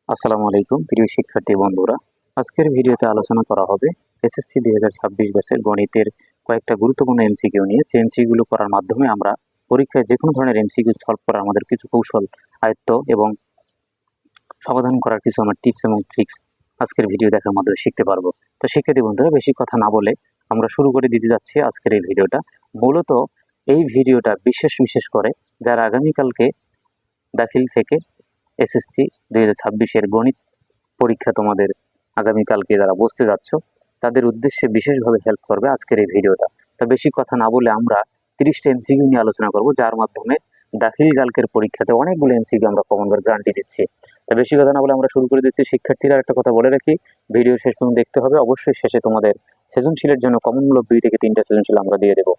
আসসালামু আলাইকুম প্রিয় শিক্ষার্থী বন্ধুরা। আজকের ভিডিওতে আলোচনা করা হবে এসএসসি 2026 ব্যাচের গণিতের কয়েকটা গুরুত্বপূর্ণ এমসিকিউ নিয়ে। যে এমসিকিউগুলো করার মাধ্যমে আমরা পরীক্ষায় যে কোনো ধরনের এমসিকিউ সলভ করার আমাদের কিছু কৌশল আয়ত্ত এবং সমাধান করার কিছু আমার টিপস এবং ট্রিক্স আজকের ভিডিও দেখার মাধ্যমে শিখতে পারবো। তো শিক্ষার্থী বন্ধুরা, বেশি কথা না বলে আমরা শুরু করে দিতে যাচ্ছি আজকের এই ভিডিওটা। মূলত এই ভিডিওটা বিশেষ করে যারা আগামীকালকে দাখিল থেকে এসএসসি 2026-এর গণিত পরীক্ষা তোমাদের আগামীকালকে যারা বসতে যাচ্ছ তাদের উদ্দেশ্যে বিশেষভাবে হেল্প করবে আজকের এই ভিডিওটা। তা বেশি কথা না বলে আমরা 30টা এমসিকিউ নিয়ে আলোচনা করব, যার মাধ্যমে দাখিলকালকের পরীক্ষাতে অনেকগুলো এমসিকিউ আমরা কমন বার গ্যারান্টি দিচ্ছি। তা বেশি কথা না বলে আমরা শুরু করে দিচ্ছি। শিক্ষার্থীরা একটা কথা বলে রাখি, ভিডিও শেষ পর্যন্ত দেখতে হবে। অবশ্যই শেষে তোমাদের সৃজনশীলের জন্য কমনমূলক 2 থেকে 3টা সৃজনশীল আমরা দিয়ে দেবো।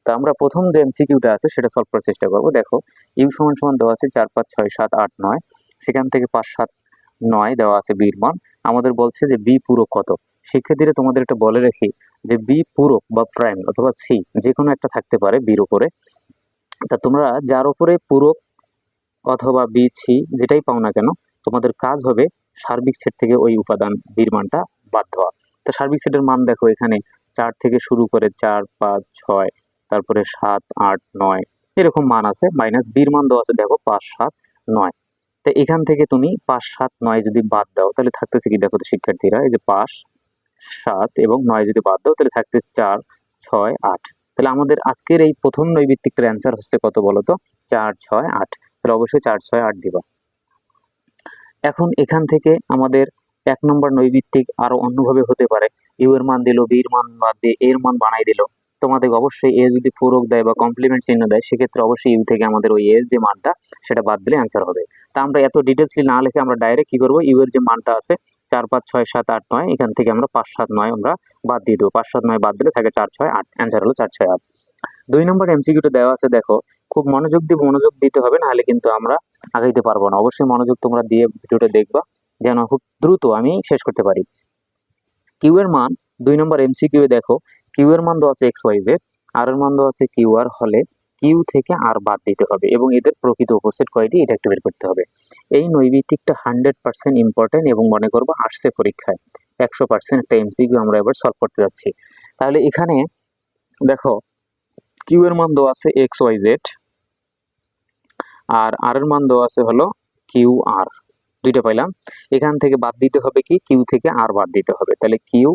তা আমরা প্রথম যে এমসিকিউটা আছে সেটা সলভ করার চেষ্টা করবো। দেখো, ইউ সমান সমান দেওয়া আছে 4 5 6 7 8 9, সেখান থেকে 5 7 9 দেওয়া আছে বির মান। আমাদের বলছে যে বি পূরক কত। শিক্ষার্থীরা তোমাদের এটা বলে রাখি যে বি পূরক বা প্রাইম অথবা সি যে কোনো একটা থাকতে পারে বির উপরে। তা তোমরা যার উপরে পূরক অথবা বি সি যেটাই পাও না কেন, তোমাদের কাজ হবে সার্বিক সেট থেকে ওই উপাদান বির মানটা বাদ দেওয়া। তো সার্বিক সেটের মান দেখো, এখানে 4 থেকে শুরু করে 4 5 6, তারপরে 7 8 9 এরকম মান আছে। মাইনাস বির মান দেওয়া আছে দেখো 5 7 9। তো এখান থেকে তুমি 5 7 9 যদি বাদ দাও তাহলে থাকতেছে কি, দেখো তো শিক্ষার্থীরা, এই যে 5 7 এবং 9 যদি বাদ দাও তাহলে থাকতেছে 4 6 8। তাহলে আমাদের আজকের এই প্রথম নৈবিত্তিকটার অ্যান্সার হচ্ছে কত বলো তো? 4 6 8। তাহলে অবশ্যই 4 6 8 দিবা। এখন এখান থেকে আমাদের 1 নম্বর নৈবিত্তিক আরো অন্যভাবে হতে পারে। ইউ এর মান দিল, বির মান বাদ দিয়ে এর মান বানাই দিল। তোমাদের অবশ্যই এ যদি পূরক দেয় বা কমপ্লিমেন্ট চিহ্ন দেয়, সেক্ষেত্রে অবশ্যই ইউ থেকে আমাদের ওই এর যে মানটা সেটা বাদ দিলে অ্যান্সার হবে। তা আমরা এত ডিটেলসলি না লিখে আমরা ডাইরেক্ট কি করবো, ইউ এর যে মানটা আছে 4 5 6 7 8 9, এখান থেকে আমরা 5 7 9 আমরা বাদ দিয়ে দেবো। 5 7 9 বাদ দিলে থাকে 4 6 8, অ্যান্সার হলো 4 6 8। 2 নম্বর এমসিকিউটা দেওয়া আছে, দেখো খুব মনোযোগ দিতে হবে, নাহলে কিন্তু আমরা আগাইতে পারবো না। অবশ্যই মনোযোগ তোমরা দিয়ে ভিডিওটা দেখবা যেন খুব দ্রুত আমি শেষ করতে পারি। কিউ এর মান 2 নম্বর এমসিকিউ এ দেখো, কিউ এর মান দেওয়া আছে এক্স ওয়াই জেড, আর এর মান দেওয়া আছে কিউ আর হলে কিউ থেকে আর বাদ দিতে হবে এবং এদের প্রকৃত অপোজিট কয়টি এটা একটু বের করতে হবে। এই নৈবিত্তিকটা 100% ইম্পর্টেন্ট এবং মনে করবো আসছে পরীক্ষায় 100% একটা এমসিকিউ আমরা এবার সলভ করতে যাচ্ছি। তাহলে এখানে দেখো, কিউ এর মান দেওয়া আছে এক্স ওয়াই জেড, আর এর মান দেওয়া আছে হলো কিউ আর, দুইটা পাইলাম। এখান থেকে বাদ দিতে হবে কি, কিউ থেকে আর বাদ দিতে হবে। তাহলে কিউ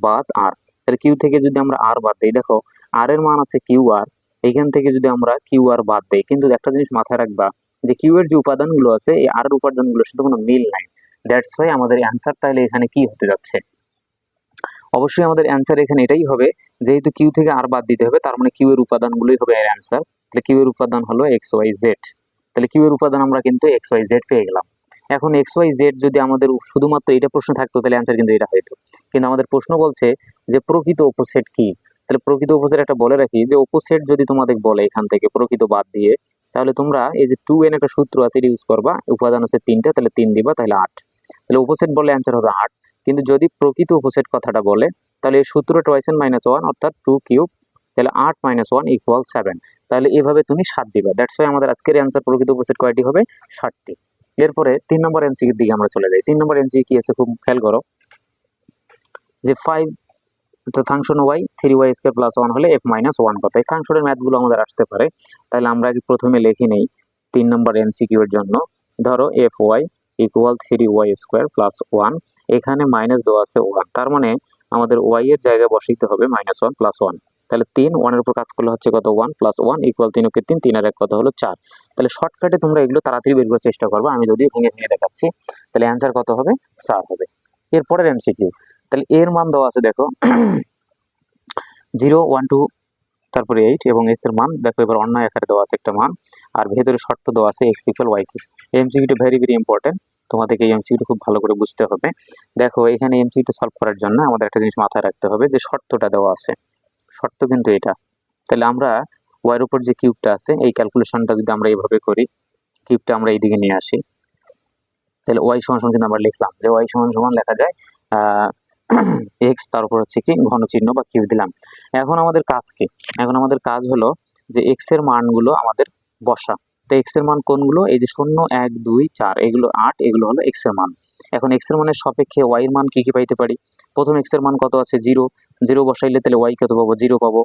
বাদ আর, তাহলে কিউ থেকে যদি আমরা আর বাদ দিই, দেখো আর এর মান আছে কিউ আর, এখান থেকে যদি আমরা কিউ আর বাদ দিই, কিন্তু একটা জিনিস মাথায় রাখবা যে কিউ এর যে উপাদানগুলো আছে এই আর এর উপাদানগুলোর সাথে কোনো মিল নাই। দ্যাটস ওয়াই আমাদের অ্যান্সার তাহলে এখানে কি হতে যাচ্ছে, অবশ্যই আমাদের অ্যান্সার এখানে এটাই হবে, যেহেতু কিউ থেকে আর বাদ দিতে হবে তার মানে কিউ এর উপাদানগুলোই হবে এর অ্যান্সার। তাহলে কিউ এর উপাদান হলো এক্স ওয়াই জেড। তাহলে কিউ এর উপাদান আমরা কিন্তু এক্স ওয়াই জেড পেয়ে গেলাম। এখন এক্স ওয়াই জেড যদি আমাদের শুধুমাত্র এটা প্রশ্ন থাকতো তাহলে অ্যান্সার কিন্তু এটা হইতো, কিন্তু আমাদের প্রশ্ন বলছে যে প্রকৃত অপোজিট কি। তাহলে প্রকৃত অপোজিট একটা বলে রাখি যে অপোজিট যদি তোমাদের বলে এখান থেকে প্রকৃত বাদ দিয়ে, তাহলে তোমরা এই যে 2n একটা সূত্র আছে এটা ইউজ করবা, উপাদান আছে 3টা, তাহলে 3 দিবা, তাহলে 8। তাহলে অপোজিট বলে অ্যান্সার হবে 8। কিন্তু যদি প্রকৃত অপোজিট কথাটা বলে তাহলে এই সূত্র টুয়াইস এন মাইনাস 1 অর্থাৎ 2 কিউব, তাহলে 8 - 1 = 7। তাহলে এভাবে তুমি 7 দিবা। দ্যাটস ওয়াই আমাদের আজকের অ্যান্সার প্রকৃত অপোজিট কয়টি হবে, 7টি। এরপরে 3 নম্বর এমসিকিউর দিকে আমরা চলে যাই। 3 নম্বর এমসিকিউ কি আছে খুব খেয়াল করো, যে 5 ফাংশন y 3y² + 1 হলে f - 1 কত। এই ফাংশনের ম্যাথগুলো আমাদের আসতে পারে, তাহলে আমরা আগে প্রথমে লিখে নেই 3 নম্বর এমসিকিউ এর জন্য। ধরো fy = 3y² + 1, এখানে মাইনাস দেওয়া আছে 1, তার মানে আমাদের y এর জায়গায় বসাইতে হবে -1 + 1। তাহলে 3 1 এর উপর কাজ করলে হচ্ছে কত, 1 + 1 = 3 কে 3, 3 আর 1 কত হলো 4। তাহলে শর্টকাটে তোমরা এগুলো তাড়াতাড়ি বের করার চেষ্টা করবে, আমি যদি ভেঙে ভেঙে দেখাচ্ছি। তাহলে অ্যান্সার কত হবে, 4 হবে। এরপরের এমসিকিউ, তাহলে এর মান দেওয়া আছে দেখো 0 1 2 তারপরে 8 এবং এস এর মান দেখো এবার অন্য আকারে দেওয়া আছে একটা মান, আর ভেতরে শর্ত দেওয়া আছে x = y কিউব। এমসিকিউটা ভেরি ইম্পর্টেন্ট, তোমাদেরকে এই এমসিকিউটা খুব ভালো করে বুঝতে হবে। দেখো এখানে এমসিকিউটা সলভ করার জন্য আমাদের একটা জিনিস মাথায় রাখতে হবে যে শর্তটা দেওয়া আছে, শর্ত কিন্তু এটা। তাহলে আমরা y এর উপর যে কিউবটা আছে এই ক্যালকুলেশনটা যদি আমরা এইভাবে করি, কিউবটা আমরা এইদিকে নিয়ে আসি, তাহলে y সমান কিন্তু আমরা লিখলাম যে y সমান লেখা যায় এক্স, তার উপর হচ্ছে কি ঘন চিহ্ন বা কিউব দিলাম। এখন আমাদের কাজ কি, এখন আমাদের কাজ হলো যে এক্স এর মানগুলো আমাদের বসা। তো এক্স এর মান কোনগুলো, এই যে 0 1 2 4 এগুলো 8, এগুলো হলো এক্স এর মান। এখন এক্স এর মানের সাপেক্ষে ওয়াই এর মান কি কি পাইতে পারি? প্রথম এক্স এর মান কত আছে? 0, 0 বসাইলে তাহলে ওয়াই কত পাবো? 0 পাবো।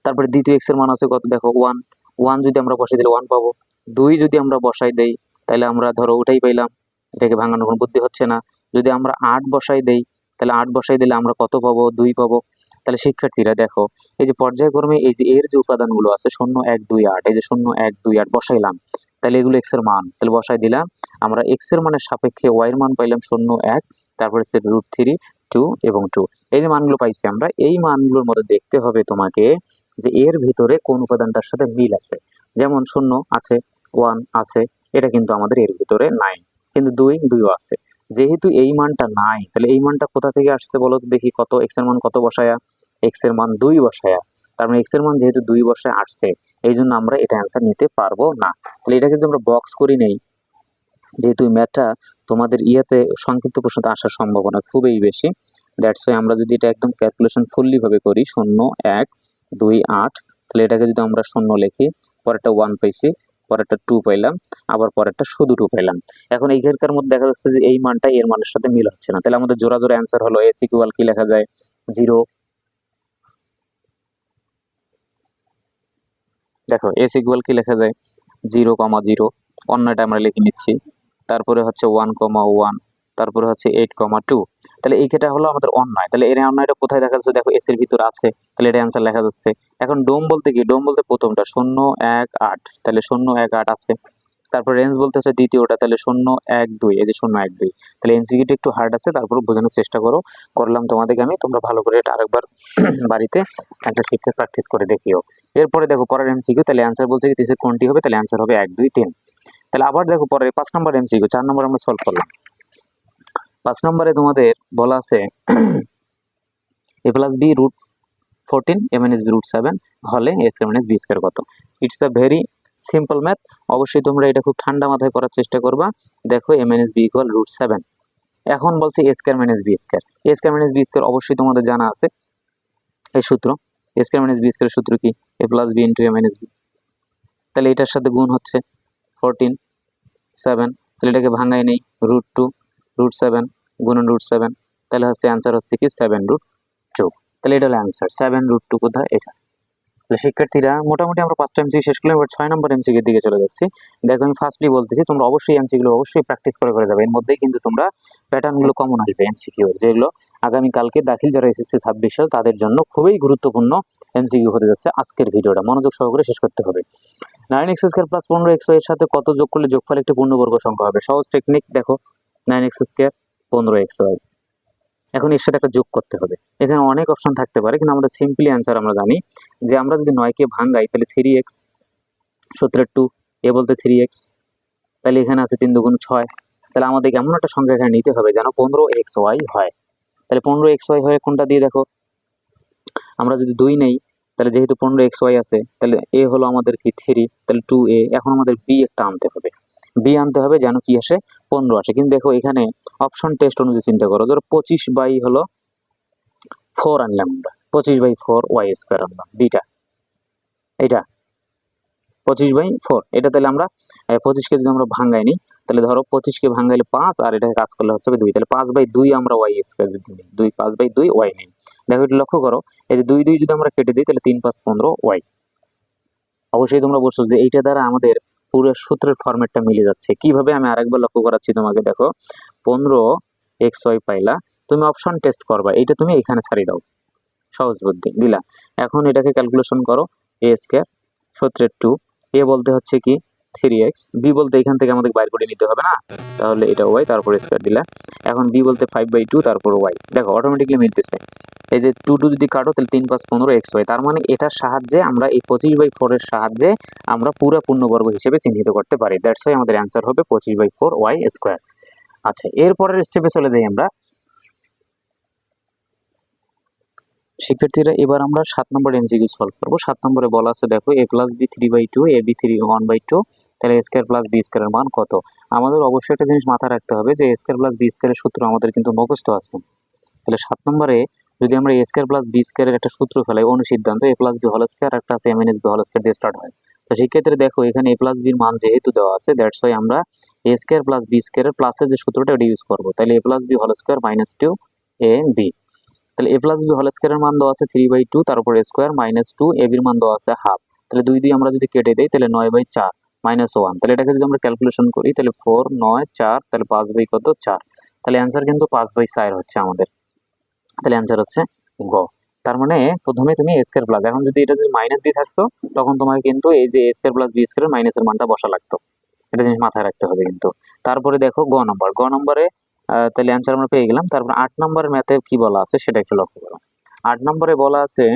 তারপরে দ্বিতীয় এক্স এর মান আছে কত? দেখো 1, 1 যদি আমরা বসাই দিলে 1 পাবো। 2 যদি আমরা বসাই দেই তাহলে আমরা ধরো ওটাই পাইলাম, এটাকে ভাঙানোর কোনো বুদ্ধি হচ্ছে না। যদি আমরা 8 বসাই দেই তাহলে 8 বসাই দিলে আমরা কত পাবো? 2 পাবো। তাহলে শিক্ষার্থীরা দেখো, এই যে পর্যায়ক্রমে এই যে এর যে উপাদানগুলো আছে 0, 1, 2, 8, এই যে 0, 1, 2, 8 বসাইলাম, তাহলে এগুলো এক্স এর মান, তাহলে বসাই দিলাম। আমরা এক্স এর মানের সাপেক্ষে ওয়াই এর মান পাইলাম 0, 1, তারপরে সে √3, 2 এবং 2। এই যে মানগুলো পাইছি আমরা, এই মানগুলোর মধ্যে দেখতে হবে তোমাকে যে এর ভিতরে কোন উপাদানটার সাথে মিল আছে। যেমন 0 আছে, 1 আছে, এটা কিন্তু আমাদের এর ভিতরে নাই, কিন্তু 2 আছে। যেহেতু এই মানটা নাই, তাহলে এই মানটা কোথা থেকে আসছে বলো তো দেখি? কত এক্স এর মান কত বসায়া? এক্স এর মান 2 বসায়া। তার মানে এক্স এর মান যেহেতু 2 বসায় আসছে, এই জন্য আমরা এটা অ্যান্সার নিতে পারবো না। তাহলে এটাকে যদি আমরা বক্স করি নেই, যেহেতু ম্যাথটা তোমাদের ইয়েতে সংক্ষিপ্ত প্রশ্নতে আসার সম্ভাবনা খুবই বেশি, দ্যাটস ওয়াই আমরা যদি এটা একদম ক্যালকুলেশন ফুললি ভাবে করি 0, 1, 2, 8, তাহলে এটাকে যদি আমরা 0 লিখি, পরেরটা 1 পাইছি, পরেরটা 2 পাইলাম, আবার পরেরটা শুধু 2 পাইলাম। এখন এইখানকার মধ্যে দেখা যাচ্ছে যে এই মানটা এর মানের সাথে মিল হচ্ছে না, তাহলে আমাদের জোড়া জোড়া অ্যান্সার হলো এস ইকুয়াল কি লেখা যায়? 0। দেখো এস ইকুয়াল কি লেখা যায়? 0,0, অন্যটা আমরা লিখে নিচ্ছি। তারপরে হচ্ছে 1,1, তারপরে হচ্ছে 8,2। তাহলে এইটা হলো আমাদের অন্যায়। তাহলে এর অন্যায়টা কোথায় দেখা যাচ্ছে? দেখো এস এর ভিতর আছে, তাহলে এটা অ্যান্সার লেখা যাচ্ছে। এখন ডোম বলতে কি? ডোম বলতে প্রথমটা 0, 1, 8, তাহলে 0, 1, 8 আছে। তারপর রেঞ্জ বলতে হচ্ছে দ্বিতীয়টা, তাহলে 0, 1, 2, এই যে 0, 1, 2। তাহলে এমসিকিউটা একটু হার্ড আছে, তারপর বোঝানোর চেষ্টা করো। করলাম তোমাদেরকে আমি, তোমরা ভালো করে এটা আরেকবার বাড়িতে অ্যান্সার শিটটা প্র্যাকটিস করে দেখিও। এরপরে দেখো পরের এমসিকিউ, তাহলে অ্যান্সার বলছে কি দেশের কোনটি হবে? তাহলে অ্যান্সার হবে 1, 2, 3। তাহলে আবার দেখো পরে 5 নম্বর এমসিকিউ, 4 নম্বর আমরা সলভ করলাম। 5 নম্বরে তোমাদের বলা আছে a plus B √14 a minus B √7 হলে a square minus B square কত? It's a very simple math. অবশ্যই তোমরা এটা খুব ঠান্ডা মাথায় করার চেষ্টা করবা। দেখো a মাইনাস বি ইকুয়াল √7। এখন বলছে a square minus B square. a square minus B square অবশ্যই তোমাদের জানা আছে এই সূত্র। a স্কয়ার মাইনাস বি স্কয়ারের সূত্র কি? a plus B into a minus B. তাহলে এটার সাথে গুণ হচ্ছে 14, 7, তাহলে এটাকে ভাঙাই নেই, √2, √7 গুণন √7, তাহলে হচ্ছে অ্যান্সার হচ্ছে কি 7√2। তাহলে এটা হলো অ্যান্সার 7√2। কোথায়? এটা। তাহলে শিক্ষার্থীরা মোটামুটি আমরা 5টা এমসিকিউ শেষ করলাম, এবার 6 নম্বর এমসিকিউ এর দিকে চলে যাচ্ছি। দেখো আমি ফার্স্টলি বলতেছি তোমরা অবশ্যই এমসিকিউ অবশ্যই প্র্যাকটিস করে যাবে। এর মধ্যেই কিন্তু তোমরা প্যাটার্নগুলো কমন আসবে এমসিকিউ, যেগুলো আগামী কালকে দাখিল যারা এসএসসি 26 সাল তাদের জন্য খুবই গুরুত্বপূর্ণ এমসিকিউ হতে যাচ্ছে। আজকের ভিডিওটা মনোযোগ সহকারে শেষ করতে হবে। 9x² প্লাস 15xy এর সাথে কত যোগ করলে যোগফল একটি পূর্ণবর্গ সংখ্যা হবে? সহজ টেকনিক দেখো, 9x² 15xy। এখন এর সাথে একটা যোগ করতে হবে। এখানে অনেক অপশন থাকতে পারে, কিন্তু আমাদের সিম্পলি অ্যান্সার আমরা জানি যে আমরা যদি 9কে ভাঙাই তাহলে 3x, সূত্রের 2, এ বলতে 3x, তাহলে এখানে আছে 3 দুগুণ 6। তাহলে আমাদের এমন একটা সংখ্যা এখানে নিতে হবে যেন 15xy হয়। তাহলে 15xy হয় কোনটা দিয়ে? দেখো আমরা যদি 2 নেই, তাহলে যেহেতু 15xy আছে, তাহলে এ হলো আমাদের কি 3, তাহলে 2a। এখন আমাদের b একটা আনতে হবে, b আনতে হবে যেন কি আসে? 15 আসে। কিন্তু দেখো এখানে অপশন টেস্ট অনুযায়ী চিন্তা করো, ধরো 25/4 আনলাম আমরা, 25/4 y² আনলাম, বিটা এটা 25/4 এটা। তাহলে আমরা 25কে যদি আমরা ভাঙাই নিই, তাহলে ধরো 25কে ভাঙাইলে 5 আর এটাকে কাজ করলে হচ্ছে 2, তাহলে 5/2 আমরা y² যদি নিই, 5/2 y নিই। দেখো এটা লক্ষ্য করো, এই যে 2 2 যদি আমরা কেটে দিই তাহলে 3 5 15 y। অবশ্যই তোমরা বলছো যে এইটা দ্বারা আমাদের পুরো সূত্রের ফরম্যাটটা মিলে যাচ্ছে। কিভাবে? আমি আরেকবার লক্ষ্য করাচ্ছি তোমাকে। দেখো 15xy পাইলা, তুমি অপশন টেস্ট করবা, এইটা তুমি এখানে ছাড়িয়ে দাও, সহজ বুদ্ধি দিলা। এখন এটাকে ক্যালকুলেশন করো, a² সূত্রের 2, এ বলতে হচ্ছে কি 3x, বি বলতে এখান থেকে আমাদের বাইর করে নিতে হবে না, তাহলে এটা y, তারপর স্কয়ার দিলা। এখন বি বলতে 5/2, তারপর y। দেখো অটোমেটিকলি মিলতেছে। এই যে 2 2 যদি কাটো তাহলে 3 5 15xy। তার মানে এটার সাহায্যে আমরা এই 25/4 এর সাহায্যে আমরা পুরো পূর্ণবর্গ হিসেবে চিহ্নিত করতে পারি। দ্যাটস ওয়াই আমাদের অ্যান্সার হবে 25/4y²। আচ্ছা, এরপরের স্টেপে চলে যাই আমরা। শিক্ষার্থীরা এবার আমরা 7 নম্বর এমসিকিউ সলভ করব। 7 নম্বরে বলা আছে দেখো a plus B 3/2 a B 1/2, তাহলে a স্কয়ার প্লাস বি স্কয়ারের মান কত? আমাদের অবশ্যই একটা জিনিস মাথায় রাখতে হবে যে a স্কয়ার প্লাস বি স্কয়ারের সূত্র আমাদের কিন্তু মুখস্থ আছে। তাহলে 7 নম্বরে যদি আমরা a স্কয়ার প্লাস বি স্কয়ারের একটা সূত্র ফেলাই, অনুসিদ্ধান্ত a plus B whole square, একটা আছে a minus B whole square দিয়ে স্টার্ট হয়। তো সেক্ষেত্রে দেখো এখানে a প্লাস বির মান যেহেতু দেওয়া আছে, দ্যাটস ওয়াই আমরা a স্কোয়ার প্লাস বি স্কোয়ারের প্লাসের যে সূত্রটা ওটা ইউজ করবো। তাহলে a plus B whole square minus 2ab। তাহলে a প্লাস বি হোল স্কোয়ারের মান দেওয়া আছে 3/2, তার উপর a স্কোয়ার মাইনাস 2ab এর মান দেওয়া আছে হাফ। তাহলে 2 আমরা যদি কেটে দেই তাহলে 9/4 মাইনাস 1। তাহলে এটাকে যদি আমরা ক্যালকুলেশন করি তাহলে 4 9 4, তাহলে 5/4। তাহলে অ্যান্সার কিন্তু 5/4 হচ্ছে আমাদের। তাহলে অ্যান্সার হচ্ছে গ। তার মানে প্রথমে তুমি a স্কোয়ার প্লাস, এখন যদি এটা যদি মাইনাস দিয়ে থাকতো তখন তোমাকে কিন্তু এই যে a square plus B square মাইনাসের মানটা বসা লাগতো, এটা জিনিস মাথায় রাখতে হবে কিন্তু। তারপরে দেখো গ নম্বরে তাহলে অ্যান্সার আমরা পেয়ে গেলাম। তারপর 8 নম্বরের ম্যাথে কি বলা আছে সেটা একটু লক্ষ্য করো। 8 নম্বরে বলা আছে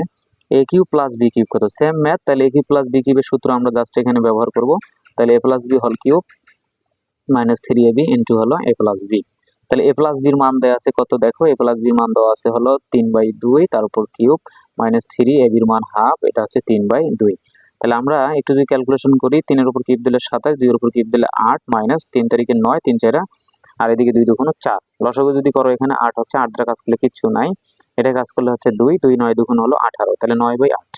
a cube plus B cube কত, সেম ম্যাথ। তাহলে a কিউব প্লাস বি কিউবের সূত্র আমরা জাস্ট এখানে ব্যবহার করব। তাহলে a plus B whole cube minus 3ab into হলো a প্লাস বি। তাহলে a প্লাস বির মান দেওয়া আছে কত, দেখো a প্লাস বির মান দেওয়া আছে হলো 3/2, তার উপর কিউব মাইনাস 3ab এর মান হাফ, এটা হচ্ছে 3/2। তাহলে আমরা একটু যদি ক্যালকুলেশন করি, 3 এর উপর কিউব দিলে 27, 2 এর উপর কিউব দিলে 8, মাইনাস 3 তারিখে 9, 3 4, আর এদিকে 2 2 4। লসাগু যদি করো এখানে 8 হচ্ছে, 8 দ্বারা কাজ করলে কিচ্ছু নাই, এটা কাজ করলে হচ্ছে 2 2 9 2 হলো 18, তাহলে 9/8।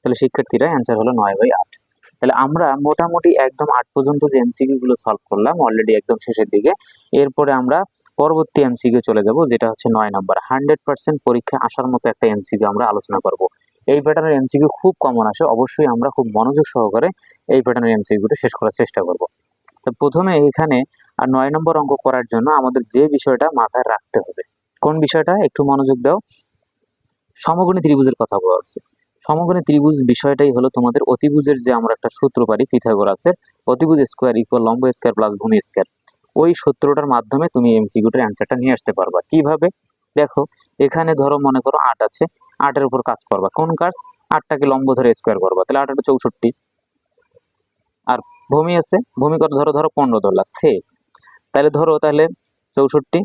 তাহলে শিক্ষার্থীরা অ্যান্সার হলো 9/8। তাহলে আমরা মোটামুটি একদম 8 পর্যন্ত যে এমসিকিউ গুলো সলভ করলাম অলরেডি একদম শেষের দিকে। এরপরে আমরা পরবর্তী এমসিকিউ চলে যাব, যেটা হচ্ছে 9 নাম্বার। 100% পরীক্ষা আসার মতো একটা এমসিকিউ আমরা আলোচনা করব। এই প্যাটার্নের এমসিকিউ খুব কমন আসে, অবশ্যই আমরা খুব মনোযোগ সহকারে এই প্যাটার্নের এমসিকিউটা শেষ করার চেষ্টা করব। তো প্রথমে এখানে 9 নম্বর অঙ্ক করার জন্য আমাদের যে বিষয়টা মাথায় রাখতে হবে, কোন বিষয়টা একটু মনোযোগ দাও, সমকোণী ত্রিভুজের কথা বলা হচ্ছে। সমকোণী ত্রিভুজ বিষয়টাই হলো তোমাদের অতিভুজের যে আমরা একটা সূত্র পারি পিথাগোরাসের, অতিভুজ স্কোয়ার ইকুয়াল লম্ব স্কোয়ার প্লাস ভূমি স্কোয়ার, ওই সূত্রটার মাধ্যমে তুমি এমসিকিউটার অ্যান্সারটা নিয়ে আসতে পারবা। কিভাবে দেখো, এখানে ধরো মনে করো 8 আছে, 8-এর উপর কাজ করবা, কোন কাজ, 8টাকে লম্ব ধরে স্কোয়ার করবা, তাহলে 8 64। আর ভূমি আছে, ভূমি কত ধরো, 15 ধরলা সে, তাহলে ধরো তাহলে 64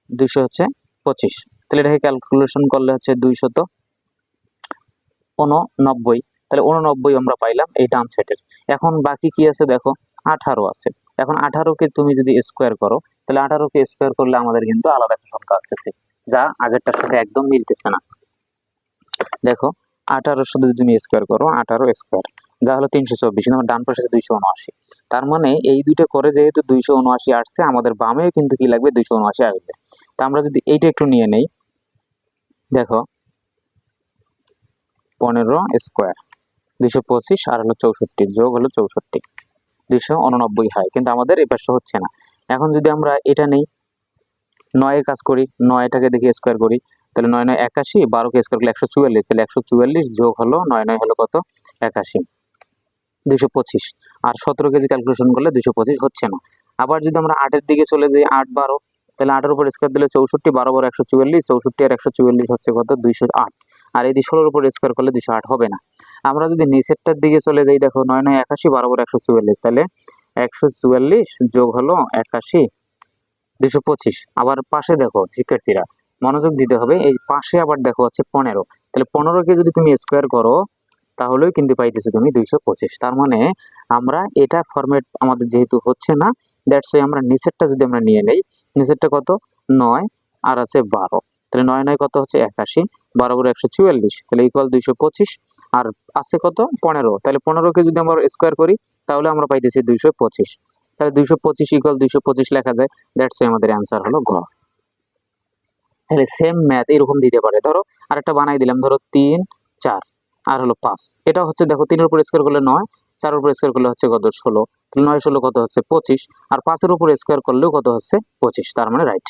200 হচ্ছে 25। তাহলে এটাকে ক্যালকুলেশন করলে হচ্ছে 289। তাহলে 89 আমরা পাইলাম এই ডান সাইডের। এখন বাকি কি আছে দেখো, 18 আছে। এখন 18কে তুমি যদি স্কোয়ার করো, তাহলে 18কে স্কোয়ার করলে আমাদের কিন্তু আলাদা একটা সংখ্যা আসতেছে, যা আগেরটার সাথে একদম মিলতেছে না। দেখো 18 সাথে যদি তুমি স্কোয়ার করো, 18 স্কোয়ার যা হলো 324, আমার ডান পাশে 279। তার মানে এই দুইটা করে যেহেতু 279 আসছে, আমাদের বামেও কিন্তু কি লাগবে, 279 আসবে। তা আমরা যদি এইটা একটু নিয়ে নেই, দেখো 15 স্কোয়ার 225 আর হলো 64, যোগ হলো 64, 289 হয়, কিন্তু আমাদের এই পাশে হচ্ছে না। এখন যদি আমরা এটা নেই, 9 কাজ করি, 9টাকে দেখি স্কোয়ার করি, তাহলে 9 9 81, 12কে স্কোয়ার করলে 144, তাহলে 144 যোগ হলো 9 9 হলো কত, 81, 225। আর 17 কেজি ক্যালকুলেশন করলে 225 হচ্ছে না। আবার যদি আমরা 8-এর দিকে চলে যাই, 8 12, তাহলে 8-এর উপর স্কোয়ার দিলে 64, 12 12 144, 64 আর 144 হচ্ছে কত, 208। আর এই 16-এর উপর স্কোয়ার করলে 208 হবে না। আমরা যদি নিচেরটার দিকে চলে যাই, দেখো 9 9 81, 12 12 144, তাহলে 144 যোগ হলো 81, 225। আবার পাশে দেখো শিক্ষার্থীরা, মনোযোগ দিতে হবে, এই পাশে আবার দেখো হচ্ছে 15, তাহলে 15কে যদি তুমি স্কোয়ার করো তাহলেও কিন্তু পাইতেছো তুমি 225। তার মানে আমরা এটা ফরম্যাট আমাদের যেহেতু হচ্ছে না, দ্যাটস ওয়াই আমরা নিচেরটা যদি আমরা নিয়ে নেই, নিচেরটা কত, 9 আর আছে 12, তাহলে 9 9 কত হচ্ছে 81, 12 12 144, তাহলে ইকুয়াল 225। আর আছে কত 15, তাহলে 15কে যদি আমরা স্কোয়ার করি তাহলে আমরা পাইতেছি 225, তাহলে 225 ইকুয়াল 225 লেখা যায়, দ্যাটস ওয়াই আমাদের অ্যান্সার হলো ঘ। তাহলে সেম ম্যাথ এরকম দিতে পারে, ধরো আরেকটা বানাই দিলাম, ধরো 3 4 আর হলো 5, এটা হচ্ছে দেখো 3-এর উপর স্কোয়ার করলে 9, 4-এর উপর স্কোয়ার করলে হচ্ছে কত 16, 9 16 কত হচ্ছে 25, আর 5-এর উপর স্কোয়ার করলেও কত হচ্ছে 25, তার মানে রাইট।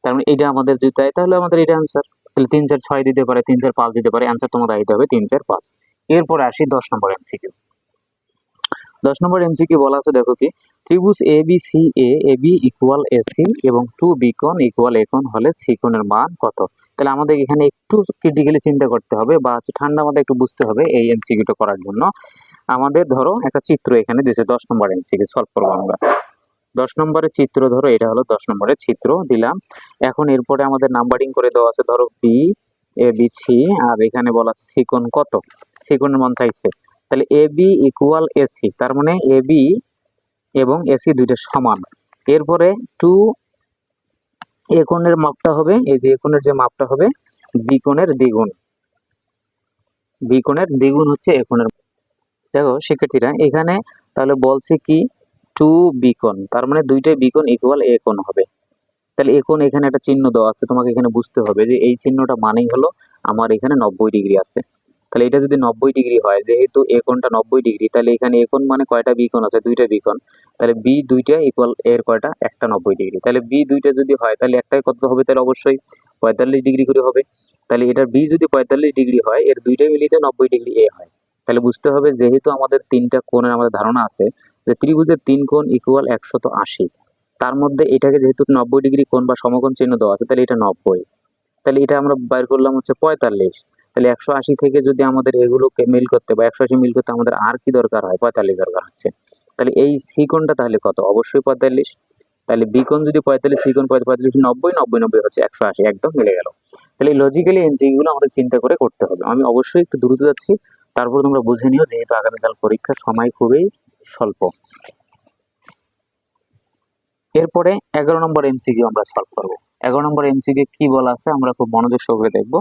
তার মানে এটা আমাদের যদি তাই, তাহলে আমাদের এটা অ্যান্সার। তাহলে 3 4 6 দিতে পারে, 3 4 5 দিতে পারে, অ্যান্সার তোমাদের দিতে হবে 3 4 5। এরপরে আসি 10 নম্বর এমসিকিউ। 10 নম্বর এমসিকিউ বলা আছে, দেখো কি, ত্রিভুজ এ B C A B equal AC এবং 2 বি কোণ ইকুয়াল এ কোণ হলে সি কোণের মান কত। তাহলে আমাদের এখানে একটু ক্রিটিক্যালি চিন্তা করতে হবে, বা ঠান্ডা মাথায় একটু বুঝতে হবে এই এমসিকিউটা করার জন্য। আমাদের ধরো একটা চিত্র এখানে দিয়েছে, 10 নম্বর এমসিকিউ সলভ করবো আমরা। 10 নম্বরের চিত্র, ধরো এটা হলো 10 নম্বরের চিত্র দিলাম। এখন এরপরে আমাদের নাম্বারিং করে দেওয়া আছে, ধরো বি এ বি সি, আর এখানে বলা আছে সি কোণ কত, সি কোণের মান চাইছে। তাহলে এ বি ইকুয়াল এসি, তার মানে এ বি এবং এসি দুইটা সমান। এরপরে 2 এ কোণের মাপটা হবে, এই যে এ কোণের যে মাপটা হবে বি কোণের দ্বিগুণ, বি কোণের দ্বিগুণ হচ্ছে এ কোণের। দেখো শিক্ষার্থীরা এখানে তাহলে বলছে কি টু বিকন, তার মানে দুইটাই বিকন ইকুয়াল এ কোণ হবে। তাহলে এ কোণ এখানে একটা চিহ্ন দেওয়া আছে, তোমাকে এখানে বুঝতে হবে যে এই চিহ্নটা মানেই হলো আমার এখানে 90 ডিগ্রি আছে। তাহলে এটা যদি 90 ডিগ্রি হয়, যেহেতু এ কোণটা 90 ডিগ্রি, তাহলে এখানে এ কোণ মানে কয়টা বিকোণ আছে, দুইটা বিকোণ। তাহলে বি দুইটা ইকুয়াল এর কয়টা, একটা 90 ডিগ্রি। তাহলে বি দুইটা যদি হয় তাহলে একটাই কত হবে, তাহলে অবশ্যই 45 ডিগ্রি করে হবে। তাহলে এটার বি যদি 45 ডিগ্রি হয়, এর দুইটাই মিলিয়ে 90 ডিগ্রি এ হয়। তাহলে বুঝতে হবে যেহেতু আমাদের তিনটা কোণের আমাদের ধারণা আছে যে ত্রিভুজের তিন কোণ ইকুয়াল 180, তার মধ্যে এটাকে যেহেতু 90 ডিগ্রি কোণ বা সমকোণ চিহ্ন দেওয়া আছে, তাহলে এটা 90। তাহলে এটা আমরা বাইর করলাম হচ্ছে 45। তাহলে 180 থেকে যদি আমাদের এগুলোকে মিল করতে বা 180 মিল করতে আমাদের আর কি দরকার হয়, 45 দরকার হচ্ছে। তাহলে এই সি কোণটা তাহলে কত, অবশ্যই 45। তাহলে বি কোণ যদি 45, সি কোণ 45, 90, 90, 90 হচ্ছে 180, একদম মিলে গেল। তাহলে লজিক্যালি এমসিকিউ গুলো আমাদের চিন্তা করে করতে হবে। আমি অবশ্যই একটু দ্রুত যাচ্ছি, তারপর তোমরা বুঝে নিও, যেহেতু আগামীকাল পরীক্ষার সময় খুবই স্বল্প। এরপরে 11 নম্বর এমসিকিউ আমরা সলভ করব। 11 নম্বর এমসিকিউ কি বলা আছে আমরা খুব মনোযোগ সহকারে দেখব।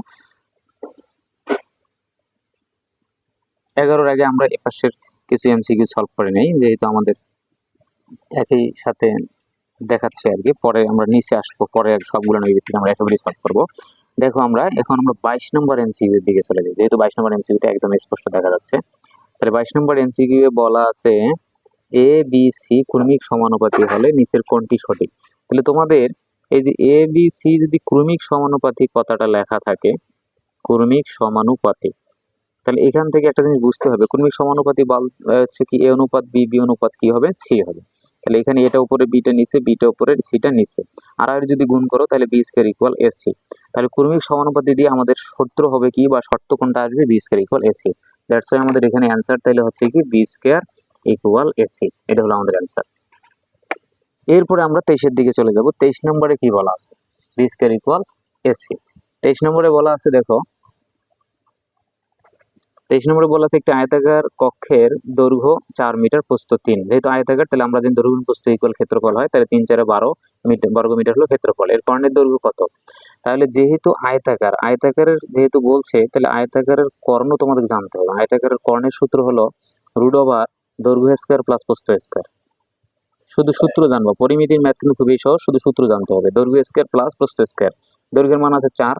11-র আগে আমরা এপাশের কিছু এমসিকিউ সলভ করে নেই, যেহেতু আমাদের একই সাথে দেখাচ্ছে আর কি। পরে আমরা নিচে আসবো, পরে সবগুলো ভিত্তিতে আমরা একেবারেই সলভ করবো। দেখো আমরা এখন 22 নম্বর এমসিকিউ এর দিকে চলে যাই, যেহেতু 22 নম্বর এমসিকিউটা একদম স্পষ্ট দেখা যাচ্ছে। তাহলে 22 নম্বর এমসিকিউ এ বলা আছে এ বি সি ক্রমিক সমানুপাতি হলে নিচের কোনটি সঠিক। তাহলে তোমাদের এই যে এ বি সি যদি ক্রমিক সমানুপাতি কথাটা লেখা থাকে, ক্রমিক সমানুপাতি, তাহলে এখান থেকে একটা জিনিস বুঝতে হবে, ক্রমিক সমানুপাতি হচ্ছে কি এ অনুপাত বি, বি অনুপাত কি হবে, সি হবে। তাহলে এখানে এটা উপরে বিটা নিচে, বিটা উপরে সিটা নিচে, আর যদি গুণ করো তাহলে বি স্কয়ার ইকুয়াল এসি। তাহলে ক্রমিক সমানুপাতি দিয়ে আমাদের সূত্র হবে কি বা শর্ত কোনটা আসবে, B square equal AC. That's why আমাদের এখানে অ্যান্সার তাহলে হচ্ছে কি বি স্কয়ার ইকুয়াল এসি, এটা হলো আমাদের অ্যান্সার। এরপরে আমরা 23-এর দিকে চলে যাব। 23 নম্বরে কি বলা আছে, বি স্কয়ার ইকুয়াল এসি। 23 নম্বরে বলা আছে দেখো, 23 নম্বরে বলা আছে একটি আয়তাকার কক্ষের দৈর্ঘ্য 4 মিটার, প্রস্থ 3। যেহেতু আয়তাকার, তাহলে আমরা যদি দৈর্ঘ্য প্রস্থ ইকুয়াল ক্ষেত্রফল হয়, তাহলে 3 4 12 মিটার বর্গ মিটার হলো ক্ষেত্রফল। এর কর্ণের দৈর্ঘ্য কত। তাহলে যেহেতু আয়তাকার, আয়তাকারের যেহেতু বলছে, তাহলে আয়তাকারের কর্ণ তোমাদের জানতে হবে। আয়তাকারের কর্ণের সূত্র হলো রুট ওভার দৈর্ঘ্য স্কয়ার প্লাস প্রস্থ স্কয়ার। শুধু সূত্র জানবো, পরিমিতির ম্যাথ কিন্তু খুবই সহজ, শুধু সূত্র জানতে হবে। দৈর্ঘ্য স্কয়ার প্লাস প্রস্থ স্কয়ার, দৈর্ঘ্যের মান আছে 4,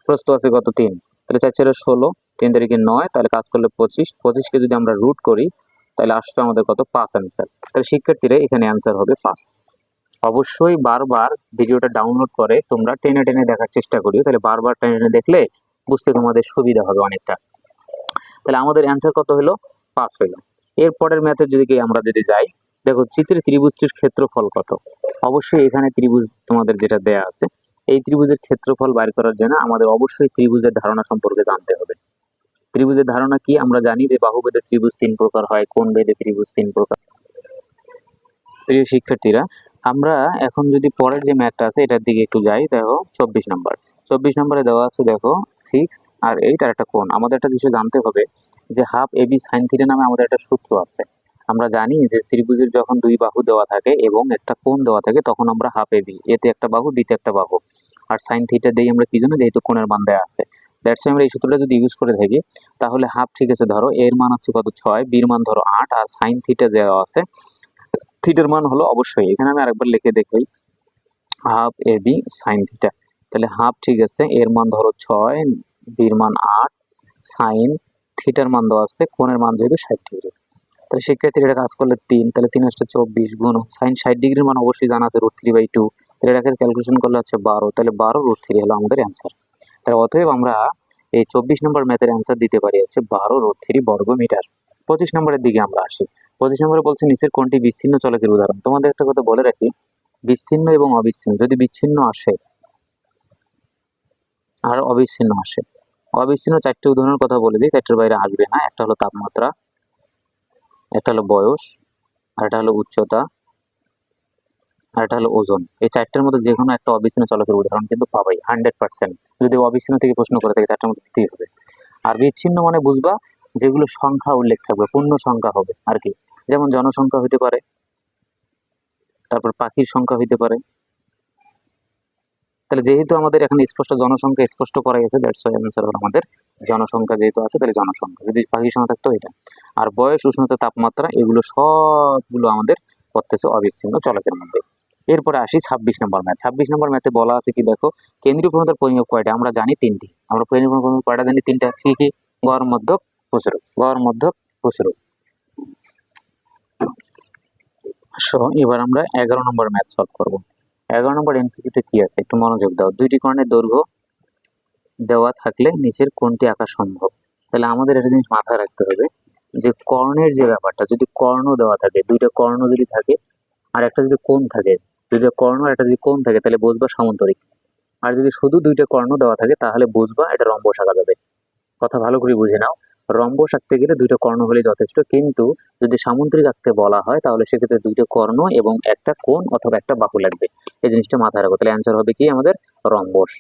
প্রস্থ আছে কত 3, তাহলে 4 4 16, 3 তারিখে 9, তাহলে কাজ করলে 25, 25কে যদি আমরা রুট করি তাহলে আসবে আমাদের কত, 5 অ্যান্সার। তাহলে শিক্ষার্থীরা এখানে অ্যান্সার হবে 5। অবশ্যই বারবার ভিডিওটা ডাউনলোড করে তোমরা টেনে টেনে দেখার চেষ্টা করিও, তাহলে বারবার টেনে টেনে দেখলে বুঝতে তোমাদের সুবিধা হবে অনেকটা। তাহলে আমাদের অ্যান্সার কত হলো, 5 হলো। এরপরের ম্যাথে যদি আমরা যাই, দেখো চিত্রে ত্রিভুজটির ক্ষেত্রফল কত। অবশ্যই এখানে ত্রিভুজ তোমাদের যেটা দেয়া আছে, এই ত্রিভুজের ক্ষেত্রফল বাইর করার জন্য আমাদের অবশ্যই ত্রিভুজের ধারণা সম্পর্কে জানতে হবে। ত্রিভুজের ধারণা কি, আমরা জানি যে বাহুভেদে ত্রিভুজ 3 প্রকার হয়, কোণ ভেদে ত্রিভুজ 3 প্রকার। প্রিয় শিক্ষার্থীরা, আমরা এখন যদি পরের যে ম্যাথটা আছে এটার দিকে একটু যাই। দেখো 24 নম্বর, 24 নম্বরে দেওয়া আছে দেখো 6 আর 8 আর একটা কোণ। আমাদের একটা বিষয় জানতে হবে যে হাফ এবি সাইন থিটা নামে আমাদের একটা সূত্র আছে। আমরা জানি যে ত্রিভুজের যখন দুই বাহু দেওয়া থাকে এবং একটা কোণ দেওয়া থাকে, তখন আমরা হাফ এবি, এতে একটা বাহু বিতে একটা বাহু, আর সাইন থিটা দেই আমরা কি জন্য, যেহেতু কোণের মান দেওয়া আছে। দ্যাটস আমরা এই সূত্রটা যদি ইউজ করে থাকি, তাহলে হাফ, ঠিক আছে, ধরো এর মান হচ্ছে কত 6, বির মান ধরো 8, আর সাইন থিটা দেওয়া আছে, থিটার মান হলো অবশ্যই, এখানে আমি আরেকবার লিখে দেখাই, half A B sine theta. তাহলে হাফ, ঠিক আছে, এর মান ধরো 6, বির মান 8, সাইন থিটার মান দেওয়া আছে, কোণের মান যেহেতু 60 ডিগ্রি। তাহলে শিক্ষার্থীর এটা কাজ করলে 3, তাহলে 3 আসছে 24 গুণ সাইন 60 ডিগ্রির মান অবশ্যই জানা আছে √3/2, তাহলে এটাকে ক্যালকুলেশন করলে হচ্ছে 12, তাহলে 12 √3 হলো আমাদের অ্যান্সার। তাহলে অতএব আমরা এই 24 নম্বর ম্যাথের অ্যান্সার দিতে পারি হচ্ছে 12 √3 বর্গ মিটার। 25 নম্বরের দিকে আমরা আসি। 25 নম্বরে বলছে নিচের কোনটি বিচ্ছিন্ন চলকের উদাহরণ। তোমাদের একটা কথা বলে রাখি, বিচ্ছিন্ন এবং অবিচ্ছিন্ন, যদি বিচ্ছিন্ন আসে আর অবিচ্ছিন্ন আসে, অবিচ্ছিন্ন 4টে উদাহরণের কথা বলে দিই, 4টের বাইরে আসবে না। একটা হলো তাপমাত্রা, একটা হলো বয়স, আর একটা হলো উচ্চতা, আর একটা হলো ওজন। এই 4টের মধ্যে যে কোনো একটা অবিচ্ছিন্ন চলকের উদাহরণ কিন্তু পাবাই 100%। যদি অবিচ্ছিন্ন থেকে প্রশ্ন করে থাকে 4টার মধ্যে দিতেই হবে। আর বিচ্ছিন্ন মানে বুঝবা যেগুলো সংখ্যা উল্লেখ থাকবে, পূর্ণ সংখ্যা হবে আর কি, যেমন জনসংখ্যা হইতে পারে, তারপর পাখির সংখ্যা হইতে পারে, তাহলে যেহেতু আমাদের এখানে স্পষ্ট জনসংখ্যা স্পষ্ট করা গেছে, দ্যাটস ওয়াই অ্যান্সার হলো আমাদের জনসংখ্যা যেহেতু আছে তাহলে জনসংখ্যা, যদি বাকি সংখ্যা থাকতো এটা। আর বয়স, উষ্ণতা, তাপমাত্রা এগুলো সবগুলো আমাদের করতেছে অবিচ্ছিন্ন চলকের মধ্যে। এরপরে আসি 26 নম্বর ম্যাথ। 26 নম্বর ম্যাথে বলা আছে কি দেখো, কেন্দ্রীয় প্রবণতার পরিমাপ কয়টা? আমরা জানি তিনটি। আমরা কেন্দ্রীয় প্রবণতার কয়টা জানি? তিনটা। কি কি? গড়, মধ্যক, প্রসারক। গড়, মধ্যক, প্রসারক। সো এবার আমরা 11 নম্বর ম্যাথ সলভ করব। 11 নম্বর এমসিকিউতে কি আছে একটু মনোযোগ দাও। দুইটি কর্ণের দৈর্ঘ্য দেওয়া থাকলে নিচের কোনটি আঁকা সম্ভব? তাহলে আমাদের একটা জিনিস মাথায় রাখতে হবে যে কর্ণের যে ব্যাপারটা, যদি কর্ণ দেওয়া থাকে, দুইটা কর্ণ যদি থাকে আর একটা যদি কোণ থাকে, দুইটা কর্ণ আর একটা যদি কোণ থাকে তাহলে বুঝবা সামান্তরিক। আর যদি শুধু দুইটা কর্ণ দেওয়া থাকে তাহলে বুঝবা এটা রম্বস আঁকা যাবে। কথা ভালো করে বুঝে নাও, রম্বস আঁকতে গেলে দুইটা কর্ণ হলে যথেষ্ট, কিন্তু যদি সামুদ্রিক আঁকতে বলা হয় তাহলে সেক্ষেত্রে দুইটা কর্ণ এবং একটা কোণ অথবা একটা বাহু লাগবে। এই জিনিসটা মাথায় রাখো। তাহলে অ্যান্সার হবে কি আমাদের? রম্বস।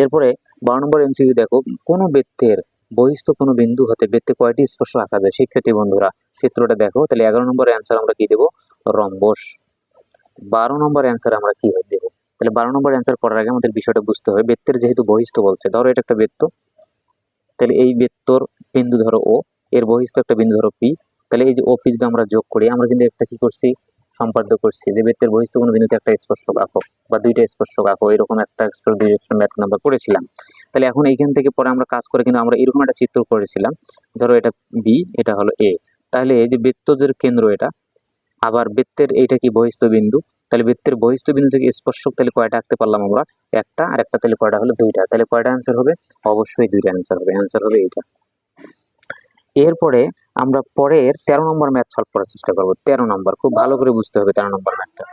এরপরে 12 নম্বর এমসিকিউ দেখো, কোনো বৃত্তের বহিস্থ কোনো বিন্দু হতে বৃত্তে কয়টি স্পর্শ আঁকা যায়? শিক্ষার্থী বন্ধুরা চিত্রটা দেখো। তাহলে 11 নম্বরের অ্যান্সার আমরা কি দেবো? রম্বস। 12 নম্বর অ্যান্সার আমরা কি দেবো? তাহলে 12 নম্বর অ্যান্সার করার আগে আমাদের বিষয়টা বুঝতে হবে, বৃত্তের যেহেতু বহিস্থ বলছে, ধরো এটা একটা বৃত্ত, তাহলে এই বৃত্তর বিন্দু ধরো ও, এর বহিস্থ একটা বিন্দু ধরো পি। তাহলে এই যে ও পি যদি আমরা যোগ করি, আমরা কিন্তু একটা কি করছি? সম্পাদ্য করছি যে বৃত্তের বহিস্থ কোনো বিন্দুতে একটা স্পর্শক আঁকো বা দুইটা স্পর্শক আঁকো, এরকম একটা ডিরেকশন ম্যাথ আমরা করেছিলাম। তাহলে এখন এইখান থেকে পরে আমরা কাজ করে কিন্তু আমরা এরকম একটা চিত্র করেছিলাম, ধরো এটা বি, এটা হলো এ। তাহলে এই যে বৃত্তজের কেন্দ্র এটা, আবার বৃত্তের এইটা কি? বহিস্থ বিন্দু। তাহলে বৃত্তের বহিস্থ বিন্দু থেকে স্পর্শক তাহলে কয়টা আঁকতে পারলাম আমরা? একটা। আর একটা তাহলে কয়টা হলো? দুইটা। তাহলে কয়টা অ্যান্সার হবে? অবশ্যই দুইটা অ্যান্সার হবে। অ্যান্সার হবে এইটা। এরপরে আমরা পরের 13 নম্বর ম্যাথ সলভ করার চেষ্টা করবো। 13 নম্বর খুব ভালো করে বুঝতে হবে 13 নম্বর ম্যাথটা।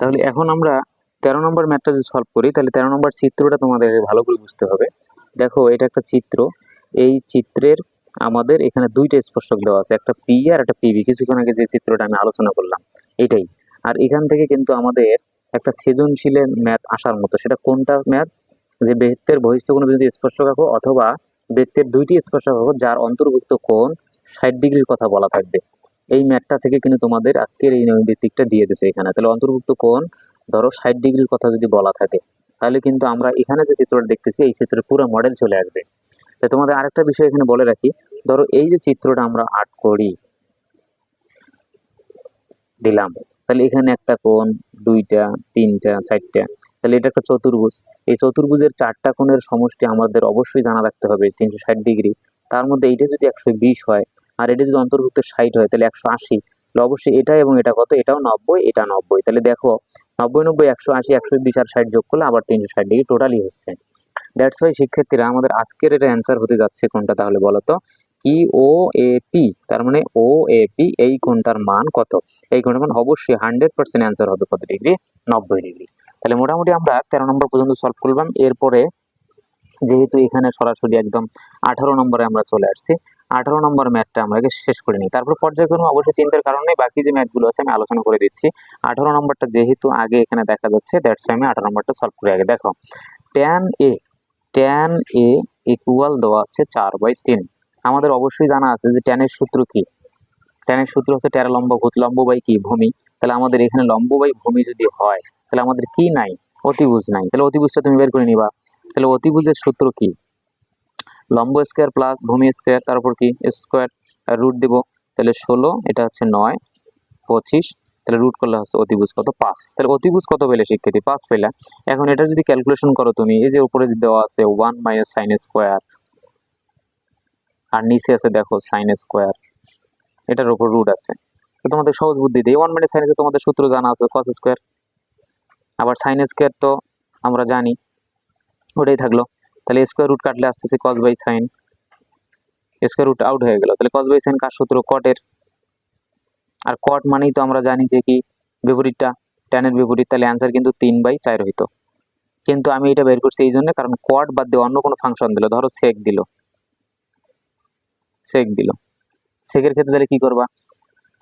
তাহলে এখন আমরা 13 নম্বর ম্যাথটা যদি সলভ করি তাহলে 13 নম্বর চিত্রটা তোমাদের ভালো করে বুঝতে হবে। দেখো এটা একটা চিত্র, এই চিত্রের আমাদের এখানে দুইটা স্পর্শক দেওয়া আছে, একটা পি আর একটা পিবি। কিছুক্ষণ আগে যে চিত্রটা আমি আলোচনা করলাম এটাই। আর এখান থেকে কিন্তু আমাদের একটা সৃজনশীল ম্যাথ আসার মতো, সেটা কোনটা ম্যাথ? যে বৃত্তের বহিস্থ কোনো বিন্দুতে স্পর্শক আঁকো অথবা বৃত্তের দুইটি স্পর্শক আঁকো যার অন্তর্ভুক্ত কোণ 60 ডিগ্রির কথা বলা থাকবে। এই ম্যাথটা থেকে কিন্তু তোমাদের আজকের এই ভিত্তিকটা দিয়ে দিছে এখানে। তাহলে অন্তর্ভুক্ত কোণ ধরো 60 ডিগ্রির কথা যদি বলা থাকে তাহলে কিন্তু আমরা এখানে যে চিত্রটা দেখতেছি এই চিত্রের পুরো মডেল চলে আসবে। তাই তোমাদের আরেকটা বিষয় এখানে বলে রাখি, ধরো এই যে চিত্রটা আমরা আর্ট করি দিলাম, তাহলে এখানে একটা কোণ, দুইটা, তিনটা, চারটা, তাহলে এটা একটা চতুর্ভুজ। এই চতুর্ভুজের চারটা কোণের সমষ্টি আমাদের অবশ্যই জানা রাখতে হবে 360 ডিগ্রি। তার মধ্যে এইটা যদি 120 হয় আর এটা যদি অন্তর্ভুক্ত 60 হয় তাহলে 180। তাহলে অবশ্যই এটা এবং এটা কত? এটাও 90, এটা 90। তাহলে দেখো 90 90 180 120 আর 60 যোগ করলে আবার 360 ডিগ্রি টোটালি হচ্ছে। দ্যাটস ওয়াই শিক্ষার্থীরা আমাদের আজকের এটা অ্যান্সার হতে যাচ্ছে কোনটা তাহলে বলো তো? কি? ও এ পি। তার মানে ও এ পি এই কোণটার মান কত? এই কোণটার মান অবশ্যই 100% অ্যান্সার হবে কত ডিগ্রি? 90 ডিগ্রি। তাহলে মোটামুটি আমরা 13 নম্বর পর্যন্ত সলভ করলাম। এরপরে যেহেতু এখানে সরাসরি একদম 18 নম্বরে আমরা চলে আসছি, 18 নম্বর ম্যাথটা আমরা আগে শেষ করে নিই, তারপর পর্যায়ক্রমে অবশ্যই চিন্তার কারণে বাকি যে ম্যাথগুলো আছে আমি আলোচনা করে দিচ্ছি। 18 নম্বরটা যেহেতু আগে এখানে দেখা যাচ্ছে দ্যাটস ওয়াই আমি 18 নম্বরটা সলভ করে আগে দেখো। Tan A, tan A equal দেওয়া আছে 4/3। আমাদের অবশ্যই জানা আছে যে ট্যানের সূত্র কি? ট্যানের সূত্র হচ্ছে ট্যারা লম্ব ভূত, লম্ব বাই কি? ভূমি। তাহলে আমাদের এখানে লম্ব বাই ভূমি যদি হয় তাহলে আমাদের কি নাই? অতিভুজ নাই। তাহলে অতিভুজটা তুমি বের করে নিবা। তাহলে অতিভুজের সূত্র কি? লম্ব স্কোয়ার প্লাস ভূমি স্কোয়ার, তারপর কি স্কোয়ার, রুট দিব। তাহলে 16, এটা হচ্ছে 9, 25, তাহলে রুট করলে হচ্ছে অতিভুজ কত? 5। তাহলে অতিভুজ কত পেলে শিক্ষার্থী? 5 পেলে। এখন এটা যদি ক্যালকুলেশন করো তুমি, এই যে উপরে দেওয়া আছে 1 - sin স্কোয়ার আর নিচে আছে দেখো sin স্কোয়ার, এটার উপর রুট আছে। তো তোমাদের সহজ বুদ্ধি দিয়ে 1 - sin তোমাদের সূত্র জানা আছে cos স্কোয়ার, আবার sin স্কোয়ার তো আমরা জানি, ওটাই থাকলো। তাহলে স্কোয়ার রুট কাটলে আসতেছে cos by sin, square root out হয়ে গেল। তাহলে cos বাই sin কার সূত্র? কটের। আর কট মানেই তো আমরা জানি যে কি? বিপরীতটা, ট্যানের বিপরীত। তাহলে অ্যান্সার কিন্তু 3/4 হইতো। কিন্তু আমি এটা বের করছি এই জন্য কারণ কট বাদ দিয়ে অন্য কোনো ফাংশন দিল, ধরো সেক দিল, সেক দিল, সেকের ক্ষেত্রে তাহলে কি করবা?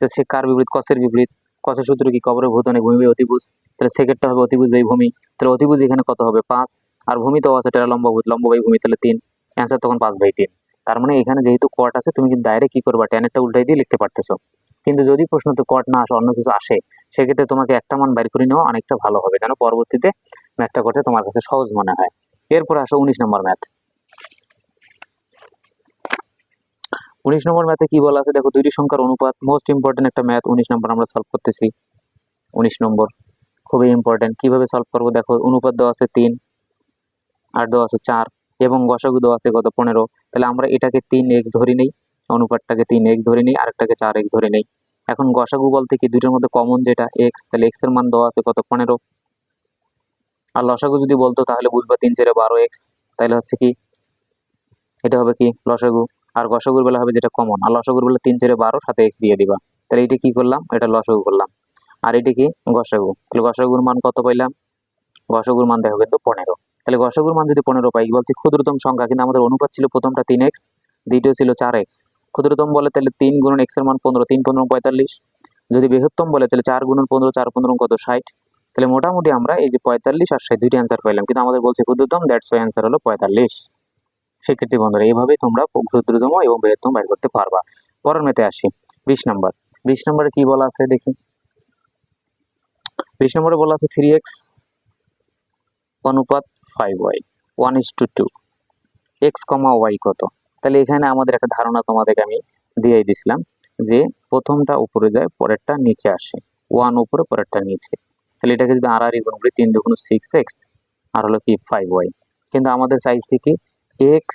যে সেক কার বিপরীত? কসের বিপরীত। কসের সূত্র কি? কবরের ভূত অনেক ভূমি বাই অতিভুজ। তাহলে সেকেরটা হবে অতিভুজ বাই ভূমি। তাহলে অতিভুজ এখানে কত হবে? 5। আর ভূমি তো আছে টেরা লম্ব ভূত, লম্ব বাই ভূমি, তাহলে 3। অ্যান্সার তখন 5/3। তার মানে এখানে যেহেতু কট আছে তুমি কিন্তু ডাইরেক্ট কি করবা? ট্যানেরটা উল্টাই দিয়ে লিখতে পারতেছো। কিন্তু যদি প্রশ্নতে কট না আসে, অন্য কিছু আসে, সেক্ষেত্রে তোমাকে একটা মান বাইর করে নেওয়া অনেকটা ভালো হবে, যেন পরবর্তীতে ম্যাথটা করতে তোমার কাছে সহজ মনে হয়। এরপর আসো 19 নম্বর ম্যাথ। 19 নম্বর ম্যাথে কি বলা আছে দেখো, দুইটি সংখ্যার অনুপাত, মোস্ট ইম্পর্টেন্ট একটা ম্যাথ। 19 নম্বর আমরা সলভ করতেছি। 19 নম্বর খুবই ইম্পর্টেন্ট। কিভাবে সলভ করবো দেখো, অনুপাত দেওয়া আছে 3 আর দেওয়া আছে 4 এবং গসাগু দেওয়া আছে কত 15। তাহলে আমরা এটাকে 3x ধরে নেই, অনুপাতটাকে 3x ধরে নেই, আরেকটাকে 4x ধরে নেই। এখন গসাগু বলতে কি, দুইটার মধ্যে কমন যেটা x, তাহলে x এর মান দেওয়া আছে কত 15। আর লসাগু যদি বলতো তাহলে বুঝবা 3 4 12x, তাহলে হচ্ছে কি এটা হবে কি লসাগু। আর গসাগুর বেলা হবে যেটা কমন, আর লসাগুর বেলা 3 4 12 সাথে x দিয়ে দিবা। তাহলে এটা কি করলাম, এটা লসাগু করলাম, আর এটা কি গসাগু। তাহলে গসাগুর মান কত পাইলাম, গসাগুর মান দেখো কিন্তু 15। তাহলে গসাগুর মান যদি 15 পাই, বলছি ক্ষুদ্রতম সংখ্যা, কিন্তু আমাদের অনুপাত ছিল প্রথমটা 3x, দ্বিতীয় ছিল 4x। ক্ষুদ্রতম বলে তাহলে 3 গুণন x এর মান 15, 3 15 45। যদি বৃহত্তম বলে তাহলে 4 গুণন 15, 4 15 কত 60। তাহলে মোটামুটি আমরা এই যে 45 আর 60 দুইটা অ্যান্সার পাইলাম, কিন্তু আমাদের বলছে ক্ষুদ্রতম, দ্যাটস ওয়াই অ্যান্সার হলো 45। সেক্ষেত্রে বন্ধুরা এইভাবেই তোমরা ক্ষুদ্রতম এবং বৃহত্তম বের করতে পারবা। পরের ম্যাথে আসি 20 নম্বর। 20 নম্বরে কি বলা আছে দেখি। 20 নম্বরে বলা আছে 3x অনুপাত 5y 1:2, x, y কত। তাহলে এখানে আমাদের একটা ধারণা তোমাদেরকে আমি দিয়ে দিছিলাম যে প্রথমটা উপরে যায়, পরেরটা নিচে আসে, 1 উপরে পরেরটা নিচে। তাহলে এটাকে যদি আর গুণ করি, 3 2 6x আর হলো কি 5y। কিন্তু আমাদের চাইছি কি x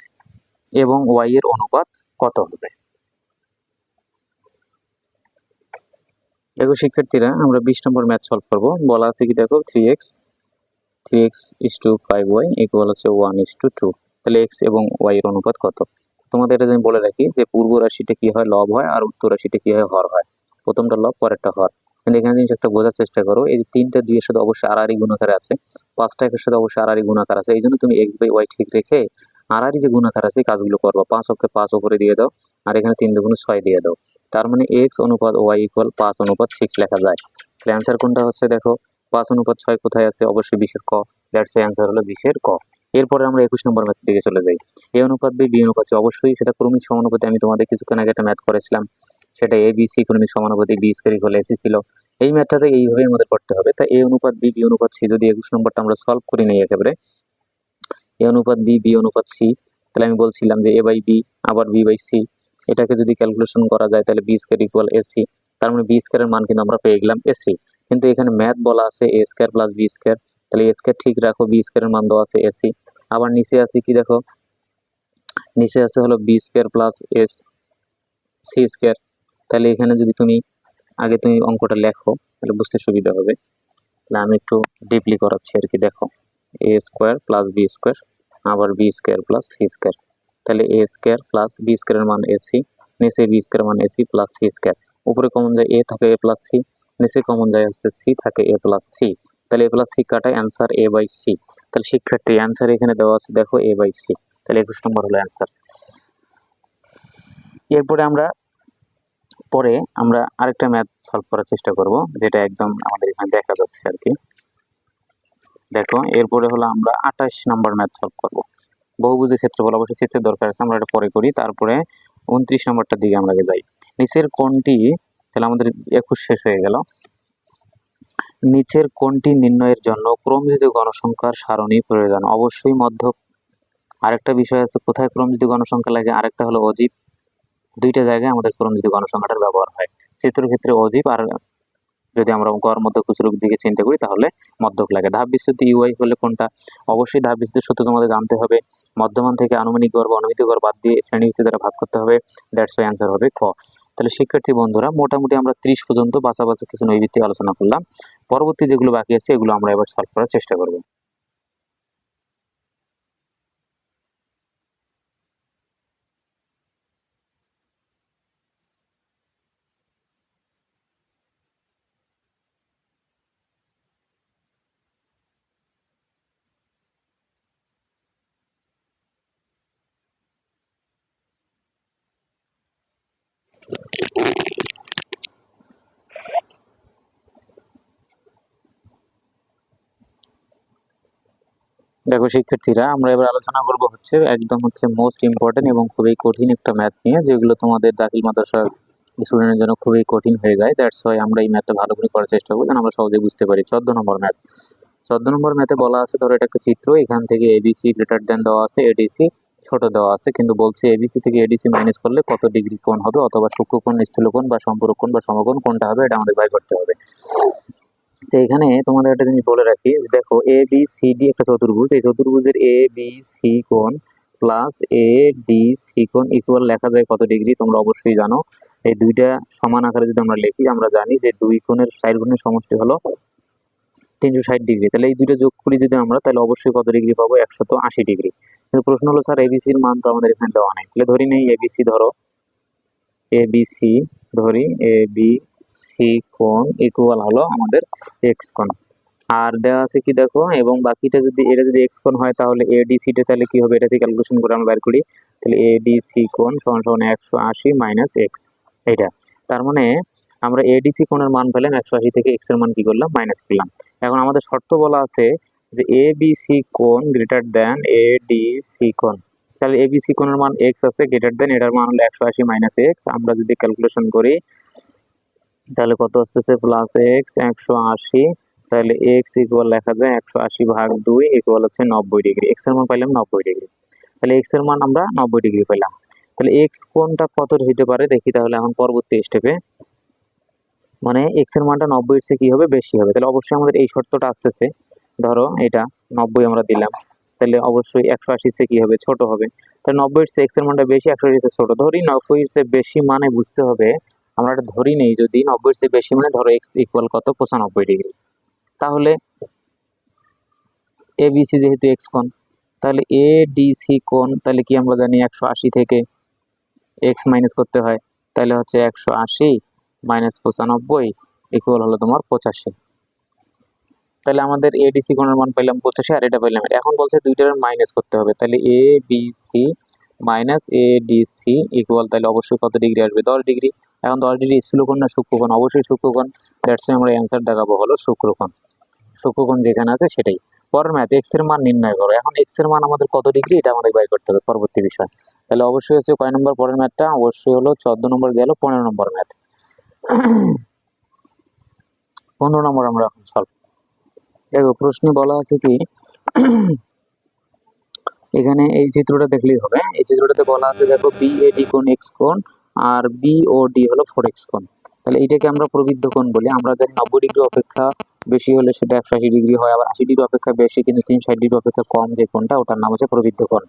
এবং y এর অনুপাত কত হবে। দেখো শিক্ষার্থীরা, আমরা 20 নম্বর ম্যাথ সলভ করব। বলা আছে কি দেখো, 3x/5y ইকুয়াল হচ্ছে 1:2। তাহলে x এবং y এর অনুপাত কত। তোমাদের এটা আমি বলে রাখি যে পূর্ব রাশিটা কি হয়, লব হয়, আর উত্তর রাশিটা কি হয়, হর হয়। প্রথমটা লব, পরেরটা হর। কিন্তু এখানে জিনিস একটা বোঝার চেষ্টা করো, এই যে 3টা 2 এর সাথে অবশ্যই আর গুণাকার আছে, 5টা এর সাথে অবশ্যই আর গুণাকার আছে। এই জন্য তুমি x/y ঠিক রেখে আর যে গুণাকার আছে কাজগুলো করবা। 5 অক্ষে 5 উপরে দিয়ে দাও, আর এখানে 3 2 6 দিয়ে দাও। তার মানে x অনুপাত y ইকুয়াল 5:6 লেখা যায়। তাহলে অ্যান্সার কোনটা হচ্ছে দেখো, 5:6 কোথায় আছে, অবশ্যই 20 এর ক, দ্যাটস অ্যান্সার হলো 20 এর ক। এরপরে আমরা 21 নম্বর ম্যাথের দিকে চলে যাই। এ অনুপাত বি অনুপাত সি, অবশ্যই সেটা ক্রমিক সমানুপাতি। আমি তোমাদের কিছুক্ষণ আগে একটা ম্যাথ করেছিলাম, সেটা এ বি সি ক্রমিক সমানুপাতি, বি স্কয়ার ইকুয়াল এসি ছিল। এই ম্যাথটাতে এইভাবে আমাদের করতে হবে। তা এ অনুপাত বি অনুপাত সি যদি 21 নম্বরটা আমরা সলভ করে নিই একেবারে, এ অনুপাত বি অনুপাত সি, তাহলে আমি বলছিলাম যে এ বাই বি আবার বি বাই সি, এটাকে যদি ক্যালকুলেশন করা যায় তাহলে বি স্কয়ার ইকুয়াল এসি। তার মানে বি স্কয়ারের মান কিন্তু আমরা পেয়ে গেলাম এসি। কিন্তু এখানে ম্যাথ বলা আছে এ স্কয়ার প্লাস বি স্কয়ার, তাহলে এ স্কয়ার ঠিক রাখো, বি স্কয়ারের মান দেওয়া আছে এসি। আবার নিচে আছে কি দেখো, নিচে আছে হলো B square plus S C square. তাহলে এখানে যদি তুমি আগে তুমি অঙ্কটা লেখো তাহলে বুঝতে সুবিধা হবে। তাহলে আমি একটু ডিপলি করাচ্ছি আর কি। দেখো A square plus B square আবার B square plus C square, তাহলে এ স্কোয়ার প্লাস বি স্কোয়ারের মান এসি, নিচে বি স্কোয়ার মান এসি প্লাস সি স্কোয়ার। উপরে কমন যায় এ থাকে এ প্লাস সি, নিচে কমন যায় হচ্ছে সি থাকে এ প্লাস সি। তাহলে এ প্লাস সি কাটায় অ্যান্সার এ বাই সি। তাহলে শিক্ষার্থী অ্যান্সার এখানে দেওয়া আছে দেখো এ বাই সি। তাহলে 21 নম্বর হলো অ্যান্সার। এরপরে আমরা আরেকটা ম্যাথ সলভ করার চেষ্টা করব, যেটা একদম আমাদের এখানে দেখা যাচ্ছে আর কি। দেখো এরপরে হলো আমরা 28 নম্বর ম্যাথ সলভ করব। বহুভুজের ক্ষেত্রফল, অবশ্যই চিত্রের দরকার আছে, আমরা এটা পরে করি। তারপরে 29 নম্বরটার দিকে আমরা যাই। নিচের কোনটি, তাহলে আমাদের 21 শেষ হয়ে গেল। নিচের কোনটি নির্ণয়ের জন্য ক্রমযুক্ত গণসংখ্যার সারণী প্রয়োজন। অবশ্যই মধ্যক। আরেকটা বিষয় আছে, কোথায় ক্রমযুক্ত গণসংখ্যা লাগে, আরেকটা হলো অজীব। দুইটা জায়গায় আমাদের ক্রমযুক্ত গণসংখ্যাটার ব্যবহার হয়। চিত্রের ক্ষেত্রে অজীব, আর যদি আমরা গড় মধ্যক খুচরোর দিকে চিন্তা করি তাহলে মধ্যক লাগে। ধাপ বিস্তৃতি ইউআই হলে কোনটা, অবশ্যই ধাপ বিস্তৃতির সূত্র তোমাদের জানতে হবে। মধ্যমান থেকে আনুমানিক গড় বা অনুমিত গড় বাদ দিয়ে শ্রেণীভিত্তি দ্বারা ভাগ করতে হবে, দ্যাটস ওয়াই অ্যান্সার হবে খ। তাহলে শিক্ষার্থী বন্ধুরা, মোটামুটি আমরা 30 পর্যন্ত বাছাবাছি কিছু নৈভিত্তিক আলোচনা করলাম। পরবর্তী যেগুলো বাকি আছে এগুলো আমরা এবার সলভ করার চেষ্টা করব। দেখো শিক্ষার্থীরা, আমরা এবার আলোচনা করব একদম মোস্ট ইম্পর্টেন্ট এবং খুবই কঠিন একটা ম্যাথ নিয়ে, যেগুলো তোমাদের দাখিল মাদ্রাসার স্টুডেন্টের জন্য খুবই কঠিন হয়ে যায়। দ্যাটস ওয়াই আমরা এই ম্যাথটা ভালো করে করার চেষ্টা করবো যেন আমরা সহজে বুঝতে পারি। 14 নম্বর ম্যাথ। 14 নম্বর ম্যাথে বলা আছে, ধরো এটা একটা চিত্র, এখান থেকে এবিসি গ্রেটার দেন দেওয়া আছে, এডিসি ছোট দেওয়া আছে, কিন্তু বলছে এবিসি থেকে এডিসি মাইনাস করলে কত ডিগ্রি কোণ হবে, অথবা সূক্ষ্মকোণ, স্থূলকোণ বা সম্পূরক বা সমকোণ কোনটা হবে, এটা আমাদের বের করতে হবে। তো এখানে তোমাদের একটা জিনিস বলে রাখি, দেখো এ বি সি ডি একটা চতুর্ভুজ, এই চতুর্ভুজের এ বি সি কোণ প্লাস এ ডি সি কোণ ইকুয়াল লেখা যায় কত ডিগ্রি, তোমরা অবশ্যই জানো। এই দুইটা সমান আকারে যদি আমরা লিখি, আমরা জানি যে দুই কোণের সাইড গুণের সমষ্টি হলো 360 ডিগ্রি। তাহলে এই দুইটা যোগ করি যদি আমরা, তাহলে অবশ্যই কত ডিগ্রি পাবো, 180 ডিগ্রি। কিন্তু প্রশ্ন হলো স্যার এবিসির মান তো আমাদের এখানে দেওয়া নেই, তাহলে ধরি নেই এবিসি, ধরো এবিসি ধরি এ বি সি কোণ ইকুয়াল হলো আমাদের এক্স কোণ, আর দেওয়া আছে কি দেখো, এবং বাকিটা যদি এটা যদি এক্স কোণ হয় তাহলে এডিসি টা তাহলে কি হবে, এটা থেকে ক্যালকুলেশন করে আমরা বের করি, তাহলে এডিসি কোণ সমান সমান 180 মাইনাস এক্স। এইটা তার মানে আমরা এডিসি কোণের মান পেলাম 180 থেকে এক্স এর মান কি করলাম, মাইনাস করলাম। এখন আমাদের শর্ত বলা আছে যে এবিসি কোণ গ্রেটার দেন এডিসি কোণ, তাহলে এবিসি কোণের মান এক্স আছে, গ্রেটার দেন এটার মান হলো 180 মাইনাস এক্স। আমরা যদি ক্যালকুলেশন করি তাহলে কত আসতেছে, প্লাস এক্স 180, তাহলে এক্স ইকুয়াল লেখা যায় 180/2 ইকুয়াল হচ্ছে 90 ডিগ্রি। এক্স এর মান পাইলাম 90 ডিগ্রি, তাহলে এক্স এর মান আমরা 90 ডিগ্রি পেলাম। তাহলে এক্স কোণটা কত হইতে পারে দেখি, তাহলে এখন পরবর্তী স্টেপে মানে এক্স এর মানটা 90 এর চেয়ে কি হবে, বেশি হবে, তাহলে অবশ্যই আমাদের এই শর্তটা আসতেছে, ধরো এটা 90 আমরা দিলাম, তাহলে অবশ্যই 180 চেয়ে কি হবে, ছোট হবে। তাহলে 90 এর চেয়ে এক্স এর মানটা বেশি, 180 এর চেয়ে ছোট, ধরি 90 এর চেয়ে বেশি মানে বুঝতে হবে, আমরা এটা ধরি নেই, যদি 90 এর চেয়ে বেশি মানে ধরো এক্স ইকুয়াল কত, 95 ডিগ্রি। তাহলে এ বিসি যেহেতু এক্স কোণ, তাহলে এ ডিসি কোণ তাহলে কি আমরা জানি 180 থেকে এক্স মাইনাস করতে হয়, তাহলে হচ্ছে 180 মাইনাস 95 ইকুয়াল হলো তোমার 85। তাহলে আমাদের এডিসি কোণের মান পেলাম 85, আর এটা পেলাম, এখন বলছে দুইটার মাইনাস করতে হবে, তাহলে A B C minus A D C equal, তাহলে অবশ্যই কত ডিগ্রি আসবে, 10 ডিগ্রি। এখন 10 ডিগ্রি স্থূলকোণ না সূক্ষ্মকোণ, অবশ্যই সূক্ষ্মকোণ, দ্যাটস ওয়াই আমরা অ্যান্সার দেখাবো হলো সূক্ষ্মকোণ। সূক্ষ্মকোণ যেখানে আছে সেটাই। পরের ম্যাথ, এক্স এর মান নির্ণয় করো। এখন এক্স এর মান আমাদের কত ডিগ্রি এটা আমাদের বের করতে হবে, পরবর্তী বিষয়। তাহলে অবশ্যই হচ্ছে কয় নম্বর পরের ম্যাথটা, অবশ্যই হলো 14 নম্বর গেল, 15 নম্বর ম্যাথ। 15 নম্বর আমরা এখন সলভ। দেখো প্রশ্নে বলা আছে কি, এখানে এই চিত্রটা দেখলেই হবে, এই চিত্রটাতে বলা আছে দেখো বিএডি কোণ এক্স কোণ আর বিওডি হলো 4x কোণ। তাহলে এটাকে আমরা প্রবৃদ্ধ কোণ বলি। আমরা জানি 90 ডিগ্রি অপেক্ষা বেশি হলে সেটা 180 ডিগ্রি হয়, আবার 80 ডিগ্রি অপেক্ষা বেশি কিন্তু 360 ডিগ্রি অপেক্ষা কম যে কোণটা, ওটার নাম হচ্ছে প্রবৃদ্ধ কোণ।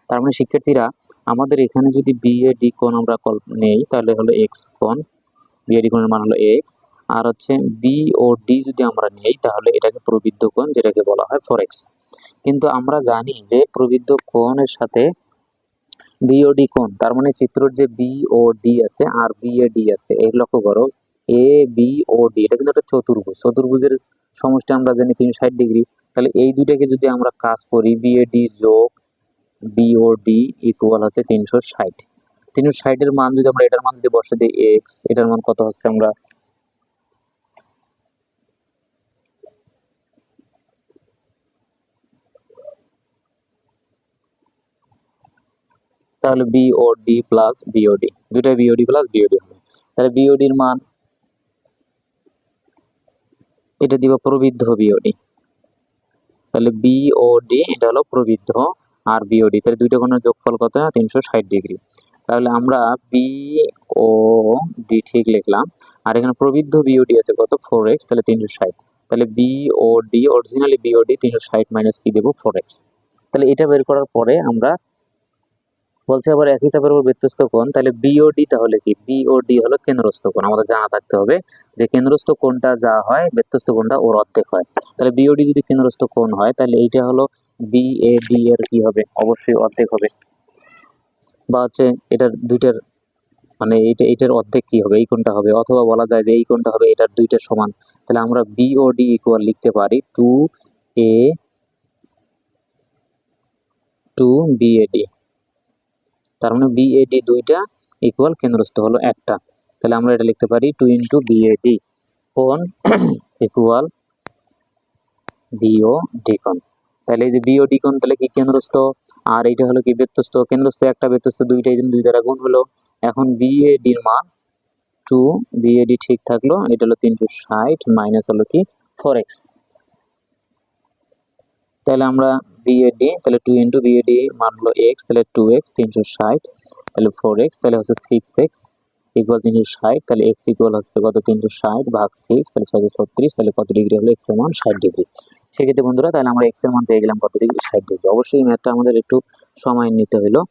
তার মানে শিক্ষার্থীরা আমাদের এখানে যদি বিএডি কোণ আমরা নেই তাহলে হলো এক্স কোণ, বিএডি কোণের মান হলো এক্স, আর হচ্ছে বিওডি যদি আমরা নেই তাহলে এটাকে প্রবৃদ্ধ কোণ, যেটাকে বলা হয় 4x। কিন্তু আমরা জানি যে প্রবৃদ্ধ কোণের সাথে বিওডি কোণ, তার মানে চিত্রের যে বিওডি আছে আর বিএডি আছে, এই লক্ষ্য করো এ বিওডি এটা কিন্তু একটা চতুর্ভুজ, চতুর্ভুজের সমষ্টি আমরা জানি 360 ডিগ্রি। তাহলে এই দুইটাকে যদি আমরা কাজ করি, বিএডি যোগ বিওডি ইকুয়াল হচ্ছে 360। 360 এর মান যদি আমরা এটার মান যদি বসে দিই এক্স, এটার মান কত হচ্ছে, আমরা তাহলে বিওডি প্লাস বিওডি, দুইটা বিওডি প্লাস বিওডি হবে, তাহলে বিওডির মান এটা দিব প্রবৃদ্ধ বিওডি, তাহলে বিওডি এটা হলো প্রবৃদ্ধ আর বিওডি, তাহলে দুইটা কোণের যোগফল কত, 360 ডিগ্রি। তাহলে আমরা বিওডি ঠিক লিখলাম, আর এখানে প্রবৃদ্ধ বিওডি আছে কত, 4x, তাহলে 360, তাহলে বিওডি অরিজিনালি বিওডি 360 মাইনাস কি দেবো, 4x। তাহলে এটা বের করার পরে আমরা বলছে আবার একই চাপের উপর বৃত্তস্থ কোণ, তাহলে বিওডি তাহলে কি, বিওডি হলো কেন্দ্রস্থ কোণ, আমাদের জানা থাকতে হবে যে কেন্দ্রস্থ কোণটা যা হয় বৃত্তস্থ কোণটা ওর অর্ধেক হয়। তাহলে বিওডি যদি কেন্দ্রস্থ কোণ হয় তাহলে এইটা হলো বিএডি এর কি হবে, অবশ্যই অর্ধেক হবে, বা হচ্ছে এটার দুইটার মানে এইটার অর্ধেক কি হবে, এই কোণটা হবে, অথবা বলা যায় যে এই কোণটা হবে এটার দুইটার সমান। তাহলে আমরা বিওডি ইকুয়াল লিখতে পারি 2a টু বিএডি, তার মানে বিএডি দুইটা ইকুয়াল কেন্দ্রস্থ হলো একটা, তাহলে আমরা এটা লিখতে পারি 2 ইন্টু বিএডি কোণ ইকুয়াল বিওডি কোণ। তাহলে এই যে বিওডি কোণ তাহলে কি কেন্দ্রস্থ, আর এইটা হলো কি বৃত্তস্থ, কেন্দ্রস্থ একটা বৃত্তস্থ দুইটা, এই জন্য দুই দ্বারা গুণ হলো। এখন বিএডির মান টু বিএডি ঠিক থাকলো, এটা হলো 360 মাইনাস হলো কি 4x। তাহলে আমরা বিএডি তাহলে 2 ইন্টু বিএডি মান হলো x, তাহলে 2x 360 তাহলে 4x তাহলে হচ্ছে 6x ইকুয়াল 360, তাহলে x ইকুয়াল হচ্ছে কত 360 ভাগ 6 তাহলে 636, তাহলে কত ডিগ্রি হলো x এর মান 60 ডিগ্রি। সেক্ষেত্রে বন্ধুরা তাহলে আমরা x এর মান পেয়ে গেলাম কত ডিগ্রি 60 ডিগ্রি। অবশ্যই এই ম্যাথটা আমাদের একটু সময় নিতে হলো,